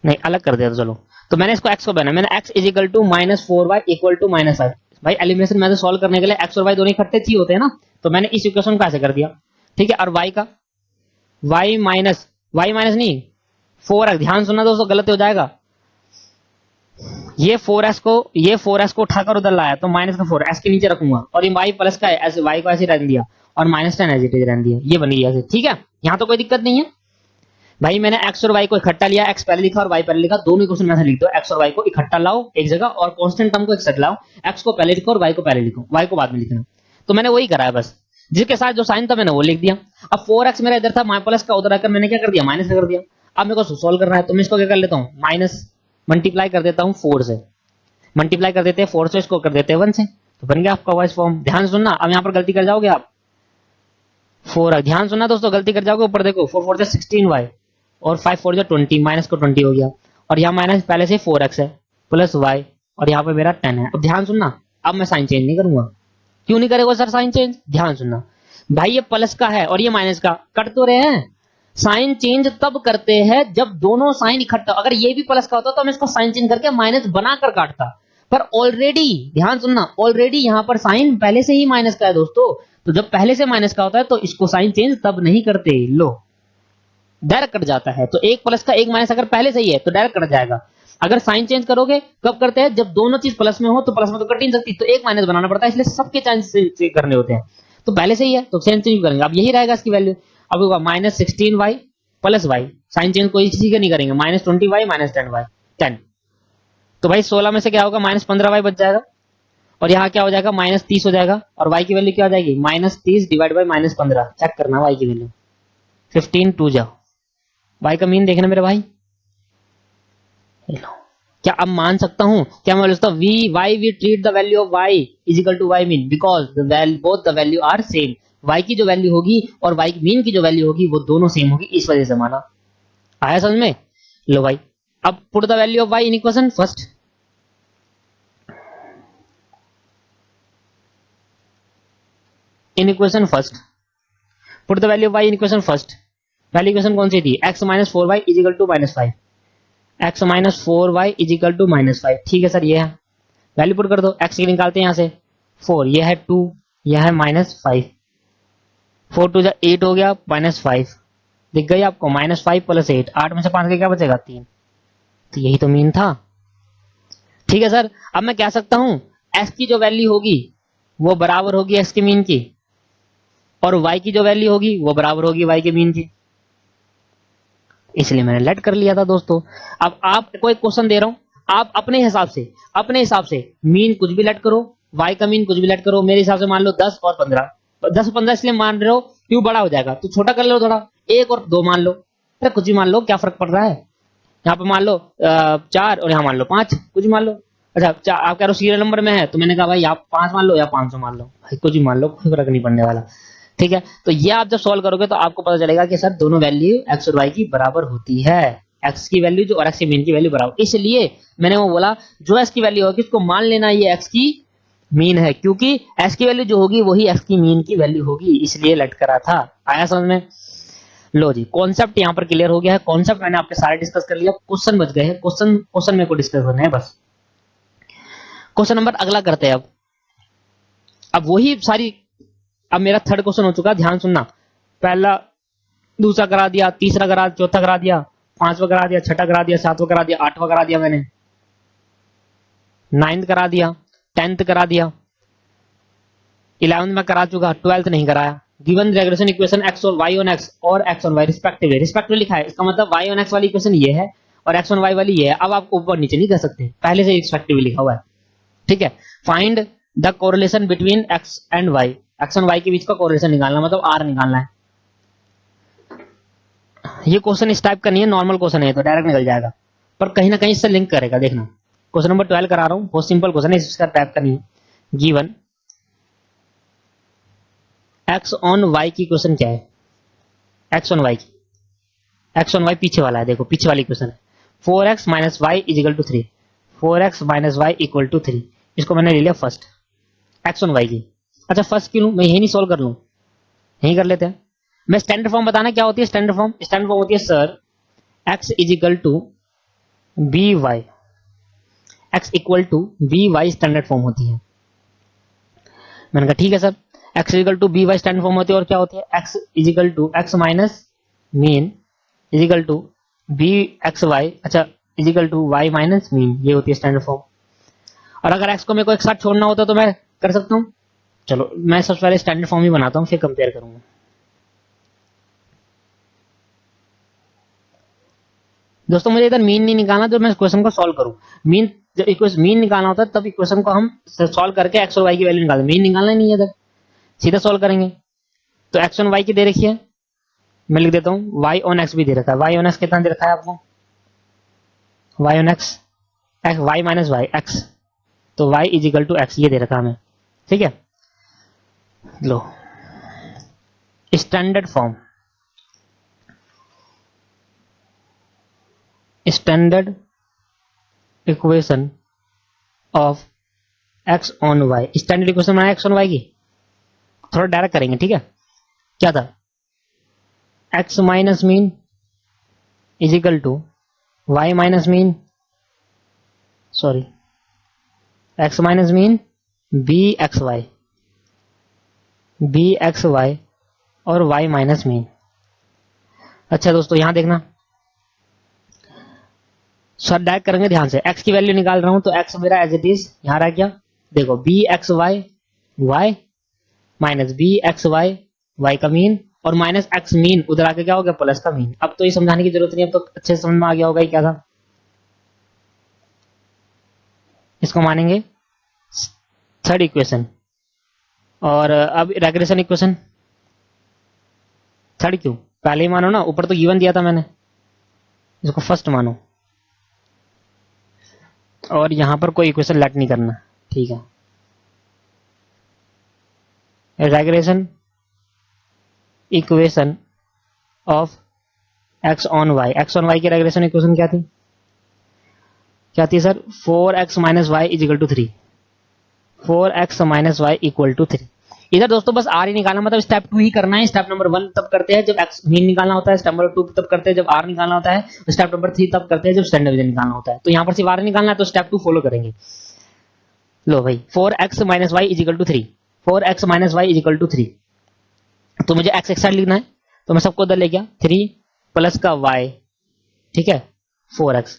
नहीं अलग कर दिया। तो चलो, तो मैंने इसको x को बना, मैंने x is equal to minus 4y equal to minus 5। भाई एलिमिनेशन मेथड सॉल्व करने के लिए x और y दोनों इकट्ठे चाहिए होते हैं ना, तो मैंने इस इक्वेशन को ऐसे कर दिया, ठीक है। और y का y माइनस नहीं 4x, ध्यान सुनना दोस्तों गलत हो जाएगा। ये 4s को उठाकर उधर लाया तो माइनस का 4 s के नीचे रखूंगा, और ये y प्लस का है, ऐसे y को ऐसे रहने दिया, और माइनस 10 एज इट इज रहने दिया, ये बन गया ऐसे, ठीक है। यहाँ तो कोई दिक्कत नहीं है भाई। मैंने x और y को इकट्ठा लिया, x पहले लिखा और y पहले लिखा, दोनों इक्वेशन में ऐसे लिख दो, x और y को इकट्ठा लाओ एक जगह और कांस्टेंट टर्म को एक साइड लाओ, x को पहले लिखो और y को पहले लिखो, y को बाद में लिखना। तो मैंने वही करा है बस, जिसके साथ जो साइन था मैंने वो लिख दिया। अब 4x मेरा इधर था, माइ प्लस का, उधर आकर मैंने क्या कर दिया, माइनस कर दिया। अब मेरे को सॉल्व करना है, तो मैं इसको क्या कर लेता हूँ, माइनस मल्टीप्लाई कर देता हूँ 4 से, मल्टीप्लाई कर देते हैं 4 से, इसको कर देते हैं 1 से, तो बन गया आपका वॉइस फॉर्म। ध्यान सुनना, अब यहाँ पर गलती कर जाओगे आप 4, ध्यान सुनना दोस्तों, गलती कर जाओगे ऊपर देखो, 4 4 16y और 5 4 20, माइनस को 20 हो गया, और यहाँ माइनस पहले से 4x है प्लस y, और यहाँ पे मेरा 10 है। अब ध्यान सुनना, अब मैं साइन चेंज नहीं करूंगा। क्यों नहीं करेगा सर साइन चेंज, ध्यान सुनना भाई, ये प्लस का है और ये माइनस का, कट तो रहे हैं। साइन चेंज तब करते हैं जब दोनों साइन इकट्ठा, अगर ये भी प्लस का होता तो मैं इसको साइन चेंज करके माइनस बनाकर काटता, पर ऑलरेडी ध्यान सुनना, ऑलरेडी यहाँ पर साइन पहले से ही माइनस का है दोस्तों। तो जब पहले से माइनस का होता है तो इसको साइन चेंज तब नहीं करते, लो डायरेक्ट कट जाता है। तो एक प्लस का एक माइनस अगर पहले से ही है तो डायरेक्ट कट जाएगा। अगर साइन चेंज करोगे कब करते हैं, जब दोनों चीज प्लस में हो, तो प्लस में तो कट नहीं सकती, तो एक माइनस बनाना पड़ता है, इसलिए सबके चांस करने होते हैं। तो पहले से ही है तो साइन चेंज करेंगे, अब यही रहेगा इसकी वैल्यू। अब होगा minus 16y plus y, sign change कोई किसी का नहीं करेंगे, माइनस 20y माइनस 10। तो भाई 16 में से क्या होगा, माइनस 15y बच जाएगा, और यहाँ क्या हो जाएगा, माइनस 30 हो जाएगा, और y की वैल्यू क्या हो जाएगी, minus 30 divide by minus 15। Check करना y की वैल्यू 15 2 जाओ, y का मीन देखना मेरे भाई। क्या अब मान सकता हूं, क्या मैं बोलता हूं why we treat the value of y is equal to y mean, because both the value are same. y की जो वैल्यू होगी और y मीन की जो वैल्यू होगी वो दोनों सेम होगी, इस वजह से माना। आया समझ में, लो भाई। अब put the value of y in equation first, in equation first, put the value of y in equation first. पहली इक्वेशन कौन सी थी, x minus 4y is equal to minus 5, x minus 4y is equal to minus 5, ठीक है सर, ये है वैल्यू पुट कर दो। x की निकालते हैं यहाँ से 4, ये है 2, यह है माइनस 5, 4 2 8 हो गया, माइनस 5 दिख गई आपको, माइनस 5 प्लस 8, 8 में से 5 के क्या बचेगा 3, तो यही तो मीन था, ठीक है सर। अब मैं कह सकता हूं x की जो वैल्यू होगी वो बराबर होगी x के मीन की, और y की जो वैल्यू होगी वो बराबर होगी y के मीन की, इसलिए मैंने लेट कर लिया था दोस्तों। अब आपको एक क्वेश्चन दे रहा हूं, आप अपने हिसाब से मीन कुछ भी लेट करो, y का मीन कुछ भी लेट करो। मेरे हिसाब से मान लो 10 और 15, 10 और 15 इसलिए मान रहे हो क्यों, बड़ा हो जाएगा तो छोटा कर लो थोड़ा, 1 और 2 मान लो, अरे कुछ भी मान लो, क्या फर्क पड़ रहा है। यहाँ पे मान लो 4 और यहाँ मान लो 5, कुछ मान लो। अच्छा आप कह रहे हो सीरियल नंबर में है, तो मैंने कहा भाई आप 5 मान लो या 500 मान लो, भाई कुछ भी मान लो, कोई फर्क नहीं पड़ने वाला, ठीक है। तो ये आप जब सॉल्व करोगे तो आपको पता चलेगा कि सर दोनों वैल्यू x और y की बराबर होती है, x की वैल्यू जो और x के मीन की वैल्यू बराबर, इसलिए मैंने वो बोला जो x की वैल्यू होगी उसको मान लेना ये x की मीन है, क्योंकि x की वैल्यू जो होगी वही x की मीन की वैल्यू होगी, इसलिए लट करा था। आया समझ में, लो जी कॉन्सेप्ट यहाँ पर क्लियर हो गया है। कॉन्सेप्ट मैंने आपके सारे डिस्कस कर लिया, क्वेश्चन बच गए हैं, क्वेश्चन मेरे को डिस्कस करना है बस। क्वेश्चन नंबर अगला करते हैं अब वही सारी, अब मेरा थर्ड क्वेश्चन हो चुका, ध्यान सुनना। पहला दूसरा करा दिया, तीसरा करा, चौथा करा दिया, पांचवा करा दिया, छठा करा दिया, सातवां करा दिया, आठवां करा दिया मैंने, 9th करा दिया, 10th करा दिया, 11th में करा चुका, 12th नहीं कराया। गिवन रेगुलेशन इक्वेशन x और y ऑन x और x ऑन y रिस्पेक्टिवली लिखा है, इसका मतलब y ऑन x वाली इक्वेशन ये है और x ऑन y वाली ये है। अब आप ऊपर नीचे नहीं कर सकते, पहले से रिस्पेक्टिवली लिखा हुआ है, ठीक है। Find the correlation between x and y, x और y के बीच का कोरिलेशन निकालना, मतलब r निकालना है। ये क्वेश्चन इस टाइप का नहीं है, नॉर्मल क्वेश्चन है तो डायरेक्ट निकल जाएगा, पर कहीं ना कहीं इससे लिंक करेगा। देखना क्वेश्चन नंबर 12 करा रहा हूं, बहुत सिंपल क्वेश्चन है, इसका टाइप का नहीं है। गिवन एक्स ऑन वाई की इक्वेशन क्या है? एक्स ऑन वाई की, एक्स ऑन वाई पीछे वाला है, देखो पीछे वाली इक्वेशन है 4x minus y is equal to 3, 4x minus y equal to 3, इसको मैंने ले लिया फर्स्ट एक्स ऑन वाई की। अच्छा फर्स्ट क्यों लूं, मैं यही नहीं सोल्व कर लूं, यही कर लेते हैं। मैं स्टैंडर्ड फॉर्म बताना क्या होती है, स्टैंडर्ड फॉर्म, स्टैंडर्ड फॉर्म होती है sir x is equal to b y, x equal to b y standard form होती है। मैंने कहा ठीक है sir, x is equal to b y standard form होती है, और क्या होती है x is equal to x minus mean is equal to b x y, अच्छा is equal to y minus mean, ये होती है स्टैंडर्ड फॉर्म। और अगर x को मेरे को एक साथ छोड़ना होता तो मैं कर सकता हूँ, चलो मैं सबसे पहले स्टैंडर्ड फॉर्म ही बनाता हूँ फिर कंपेयर करूंगा। दोस्तों मुझे इधर मीन नहीं निकालना जब मैं क्वेश्चन को सॉल्व करूं, मीन जब इक्वेशन मीन निकालना होता है तब इक्वेशन को हम सॉल्व करके एक्स और वाई की वैल्यू निकालते, मीन निकालना ही नहीं है इधर, सीधा सॉल्व करेंगे। तो एक्स ऑन वाई की दे रखी है, मैं लिख देता हूँ वाई ऑन एक्स भी दे रखा है, वाई ऑन एक्स कितना दे रखा है आपको, y on x x y minus y x, तो y is equal to x ये दे रखा हमें, ठीक है। लो standard form, standard equation of x on y, standard equation बनाया एक्स ऑन वाई की, थोड़ा डायरेक्ट करेंगे ठीक है। क्या था, x minus mean is equal to y minus mean, sorry x minus mean b x y, b x y और वाई माइनस मीन। अच्छा दोस्तों यहां देखना, सब डायरेक्ट करेंगे ध्यान से, x की वैल्यू निकाल रहा हूं तो x मेरा एज इट इज यहां रह गया, देखो b x y y minus b x y y का मीन और माइनस एक्स मीन उधर आके क्या हो गया प्लस का मीन। अब तो ये समझाने की जरूरत नहीं, अब तो अच्छे से समझ में आ गया होगा ये क्या था। इसको मानेंगे थर्ड इक्वेशन, और अब रेग्रेशन इक्वेशन थर्ड क्यों, पहले ही मानो ना, ऊपर तो गिवन दिया था मैंने, इसको फर्स्ट मानो और यहां पर कोई इक्वेशन लेट नहीं करना, ठीक है। Regression equation of x on y, x on y की रेग्रेशन इक्वेशन क्या थी, क्या थी sir, 4x minus y is equal to 3, 4x minus y equal to 3। इधर दोस्तों बस आर ही निकालना, मतलब स्टेप 2 ही करना है, स्टेप नंबर 1 तब करते हैं जब एक्स मीन निकालना होता है, स्टेप नंबर 2 तब करते हैं जब आर निकालना होता है, स्टेप नंबर 3 तब करते हैं जब स्टैंडर्ड डिवीजन निकालना होता है। तो यहां पर सिर्फ आर निकालना है तो स्टेप 2 फॉलो करेंगे। लो भाई 4x minus y is equal to 3, 4x minus y is equal to 3, तो मुझे x एक साइड लिखना है तो मैं सबको उधर ले गया 3 प्लस का y, ठीक है 4x,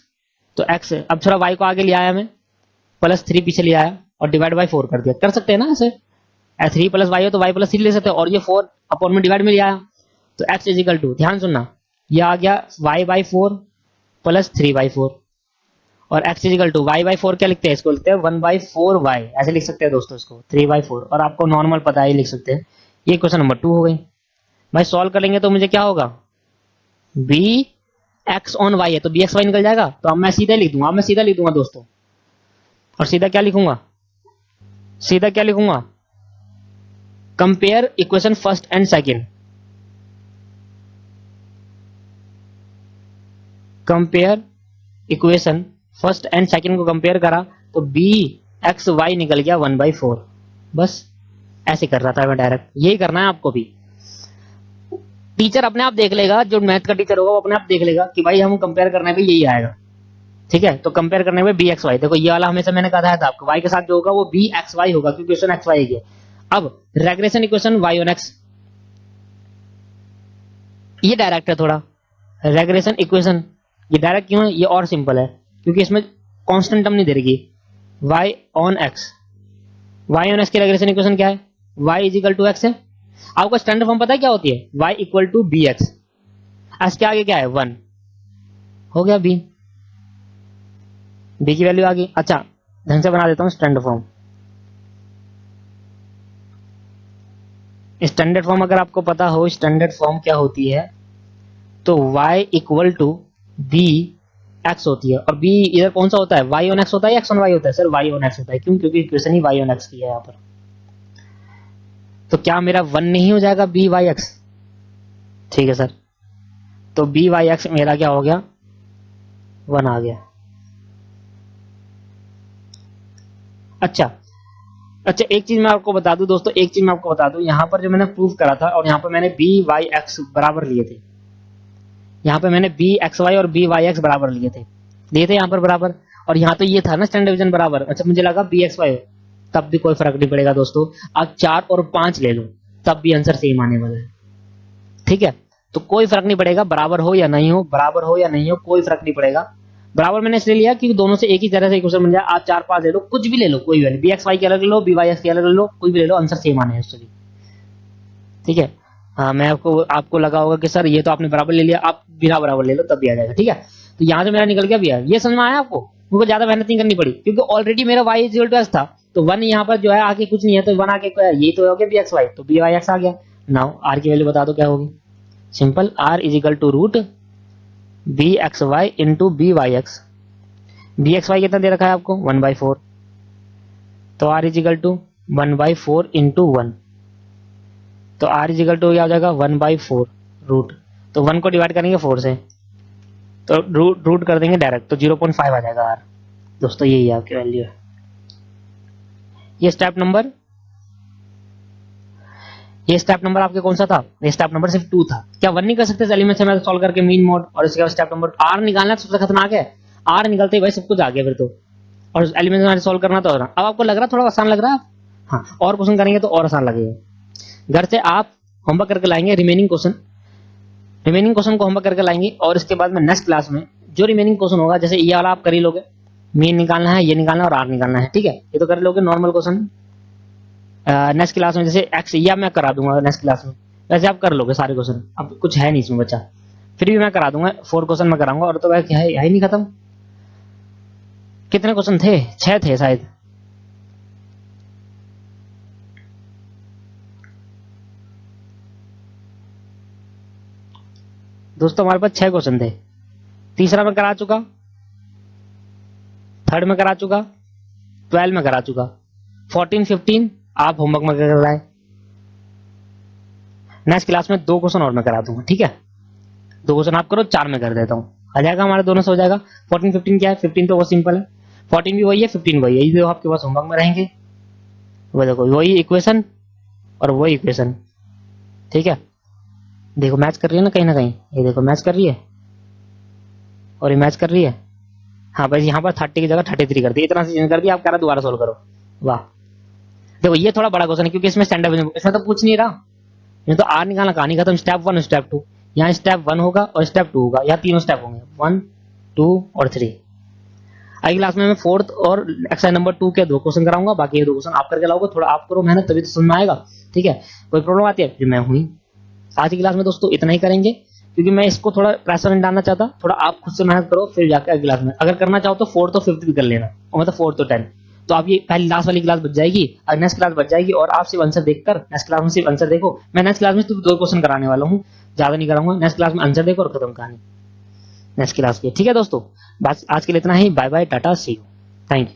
तो x अब थोड़ा y को आगे ले आया मैं, प्लस 3 पीछे ले आया और डिवाइड बाई 4 कर दिया, कर सकते हैं ना ऐसे, 3 प्लस वाई हो तो y प्लस 3 ले सकते हैं, और ये 4 अपॉन में डिवाइड में ले आया, तो x इज इक्वल टू, ध्यान सुनना, ये आ गया y बाई 4 प्लस 3 बाई 4, और x is equal to y by 4 क्या लिखते हैं, इसको लिखते हैं 1 बाई 4 y, ऐसे लिख सकते हैं दोस्तों इसको 3 बाई 4, और आपको नॉर्मल पता है लिख सकते हैं। ये क्वेश्चन नंबर 2 हो गई भाई, सॉल्व करेंगे तो मुझे क्या होगा, बी एक्स ऑन वाई है तो बी एक्स वाई निकल जाएगा, तो अब मैं सीधा लिख दूंगा, अब मैं सीधा लिख दूंगा दोस्तों, और सीधा क्या लिखूंगा, सीधा क्या लिखूंगा, compare equation first and second, compare equation first and second को कंपेयर करा तो बी एक्स वाई निकल गया 1/4, बस ऐसे कर रहा था मैं डायरेक्ट, यही करना है आपको भी। टीचर अपने आप देख लेगा, जो मैथ का टीचर होगा वो अपने आप देख लेगा कि भाई हम कंपेयर करने पे यही आएगा, ठीक है। तो कंपेयर करने में बी एक्स वाई, देखो ये वाला हमेशा मैंने कहा था आपको, वाई के साथ जो होगा वो बी एक्स वाई होगा क्योंकि इक्वेशन एक्स वाई है। अब regression equation y on x, ये डायरेक्ट है थोड़ा, रेग्रेशन इक्वेशन ये डायरेक्ट क्यों है, ये और सिंपल है क्योंकि इसमें कांस्टेंट टर्म नहीं दे रही, y on x, y on x की रेग्रेशन इक्वेशन क्या है, y is equal to x है, आपको स्टैंडर्ड फॉर्म पता है क्या होती है, y equal to b x, x के आगे क्या है 1, हो गया b, b की वैल्यू आ गई। अच्छा ढंग से बना देता हूं स्टैंडर्ड फॉर्म, स्टैंडर्ड फॉर्म अगर आपको पता हो स्टैंडर्ड फॉर्म क्या होती है, तो y equal to b x होती है, और b इधर कौन सा होता है, y ऑन एक्स होता है या x ऑन y होता है, सर y ऑन x होता है, क्यों, क्योंकि equation he y on x की है यहाँ पर। तो क्या मेरा 1 नहीं हो जाएगा बी वाई एक्स? ठीक है सर, तो बी वाई एक्स मेरा क्या हो गया, 1 आ गया। अच्छा अच्छा, एक चीज मैं आपको बता दूं दोस्तों, एक चीज मैं आपको बता दूं, यहाँ पर जो मैंने प्रूव करा था और यहाँ पर मैंने बी वाई एक्स बराबर लिए थे, यहाँ पे मैंने बी एक्स वाई और बी वाई एक्स बराबर लिए थे यहाँ पर बराबर, और यहाँ तो ये था ना स्टैंडर्ड डिवीजन बराबर। अच्छा, मुझे लगा बी एक्स वाई, तब भी कोई फर्क नहीं पड़ेगा दोस्तों। आप 4 और 5 ले लो, तब भी आंसर सेम आने वाला है। ठीक है, तो कोई फर्क नहीं पड़ेगा, बराबर हो या नहीं हो, बराबर हो या नहीं हो, कोई फर्क नहीं पड़ेगा। बराबर मैंने इसलिए लिया कि दोनों से एक ही तरह से इक्वेशन बन जाए। आप 4 5 ले लो, कुछ भी ले लो, कोई भी, बी एक्स वाई की अलग ले लो, बी वाई एक्स की अलग ले लो, कोई भी ले लो, आंसर सेम आने हैं उससे भी। ठीक है, हाँ, मैं आपको लगा होगा कि सर ये तो आपने बराबर ले लिया, आप बिना बराबर ले लो तब भी आ जाएगा। ठीक है, तो यहाँ से मेरा निकल गया भी है, ये समझ में आया आपको? मुझे ज्यादा मेहनत नहीं करनी पड़ी, क्योंकि ऑलरेडी मेरा y is equal to x था, तो 1 यहाँ पर जो है आगे कुछ नहीं है, तो 1 आगे क्या है, ये तो हो गया बी एक्स वाई, तो बी वाई एक्स आ गया। नाउ r की वैल्यू बता दो क्या होगी, simple, r is equal to root b x y into b y x. B x y कितना दे रखा है आपको, 1/4, तो r is equal to 1/4 into 1, तो r इज इक्वल टू क्या हो जाएगा, 1/4 रूट, तो 1 को डिवाइड करेंगे 4 से, तो रूट कर देंगे डायरेक्ट, तो 0.5 आ जाएगा r। दोस्तों यही आपकी वैल्यू है। ये स्टेप नंबर आपके कौन सा था, ये स्टेप नंबर सिर्फ 2 था। क्या 1 नहीं कर सकते एलिमेंट्स में सॉल्व करके मीन मोड, और इसके बाद स्टेप नंबर r निकालना सबसे खतरनाक है, r निकालते ही भाई सब कुछ आ गया फिर तो, और एलिमेंट्स में सॉल्व करना तो। अब आपको लग रहा है थोड़ा आसान लग रहा है? हाँ, और क्वेश्चन करेंगे तो और आसान लगेगा। घर से आप होमवर्क करके लाएंगे रिमेनिंग क्वेश्चन को होमवर्क करके लाएंगे, और इसके बाद में नेक्स्ट क्लास में जो रिमेनिंग क्वेश्चन होगा, जैसे ये वाला आप कर ही लोगे, मीन निकालना है, ये निकालना है और आर निकालना है। ठीक है, ये तो कर लोगे नॉर्मल क्वेश्चन। नेक्स्ट क्लास में जैसे एक्स या मैं करा दूंगा नेक्स्ट क्लास में, वैसे आप कर लोगे सारे क्वेश्चन, अब कुछ है नहीं इसमें बचा, फिर भी मैं करा दूंगा, 4 क्वेश्चन मैं कराऊंगा, और तो वह क्या है ही नहीं खत्म। कितने क्वेश्चन थे, 6 थे शायद। दोस्तों हमारे पास 6 क्वेश्चन थे, तीसरा में करा चुका, थर्ड में करा चुका, 12 में करा चुका, 14 15 आप होमवर्क में कर रहे हैं। नेक्स्ट क्लास में 2 क्वेश्चन और मैं करा दूंगा। ठीक है, 2 क्वेश्चन आप करो, 4 में कर देता हूँ, आ जाएगा हमारे दोनों से हो जाएगा। 14 15 क्या है, 15 तो वो सिंपल है, 14 भी वही है, 15 वही है, ये आपके पास होमवर्क में रहेंगे। वो देखो वही इक्वेशन और वही इक्वेशन। ठीक है, देखो मैच कर रही है ना कहीं, ये देखो मैच कर रही है और ये मैच कर रही है। हाँ बस यहाँ पर 30 की जगह 33 कर दी, इतना से चेंज कर दिया, आप कह रहा दोबारा सोल्व करो। वाह, देखो ये थोड़ा बड़ा क्वेश्चन है, क्योंकि इसमें स्टैंडर्ड, इसमें तो पूछ नहीं रहा, ये तो आर निकालना कहानी खत्म, स्टेप 1 स्टेप 2, यहाँ स्टेप 1 होगा और स्टेप 2 होगा, यहाँ तीनों स्टेप होंगे, 1 2 और 3। अगली क्लास में मैं 4th और एक्सरसाइज नंबर 2 के 2 क्वेश्चन कराऊंगा, बाकी ये 2 क्वेश्चन आप करके लाओगे, थोड़ा आप करो मेहनत तभी तो समझ में आएगा। ठीक है, कोई प्रॉब्लम आती है फिर मैं हुई। आज की क्लास में दोस्तों इतना ही करेंगे, क्योंकि मैं इसको थोड़ा प्रेशर नहीं डालना चाहता, थोड़ा आप खुद से मेहनत करो, फिर जाकर अगली क्लास में अगर करना चाहो तो 4th और 5th भी कर लेना, और मतलब 4th और 10th, तो आप ये पहली लास्ट वाली क्लास बच जाएगी, और नेक्स्ट क्लास बच जाएगी, और आप सिर्फ आंसर देखकर नेक्स्ट क्लास में सिर्फ आंसर देखो। मैं नेक्स्ट क्लास में सिर्फ 2 क्वेश्चन कराने वाला हूँ, ज्यादा नहीं कराऊंगा, नेक्स्ट क्लास में आंसर देखो और खत्म कहानी नेक्स्ट क्लास की। ठीक है दोस्तों, बस आज के लिए इतना ही, bye bye, tata, see you, thank you.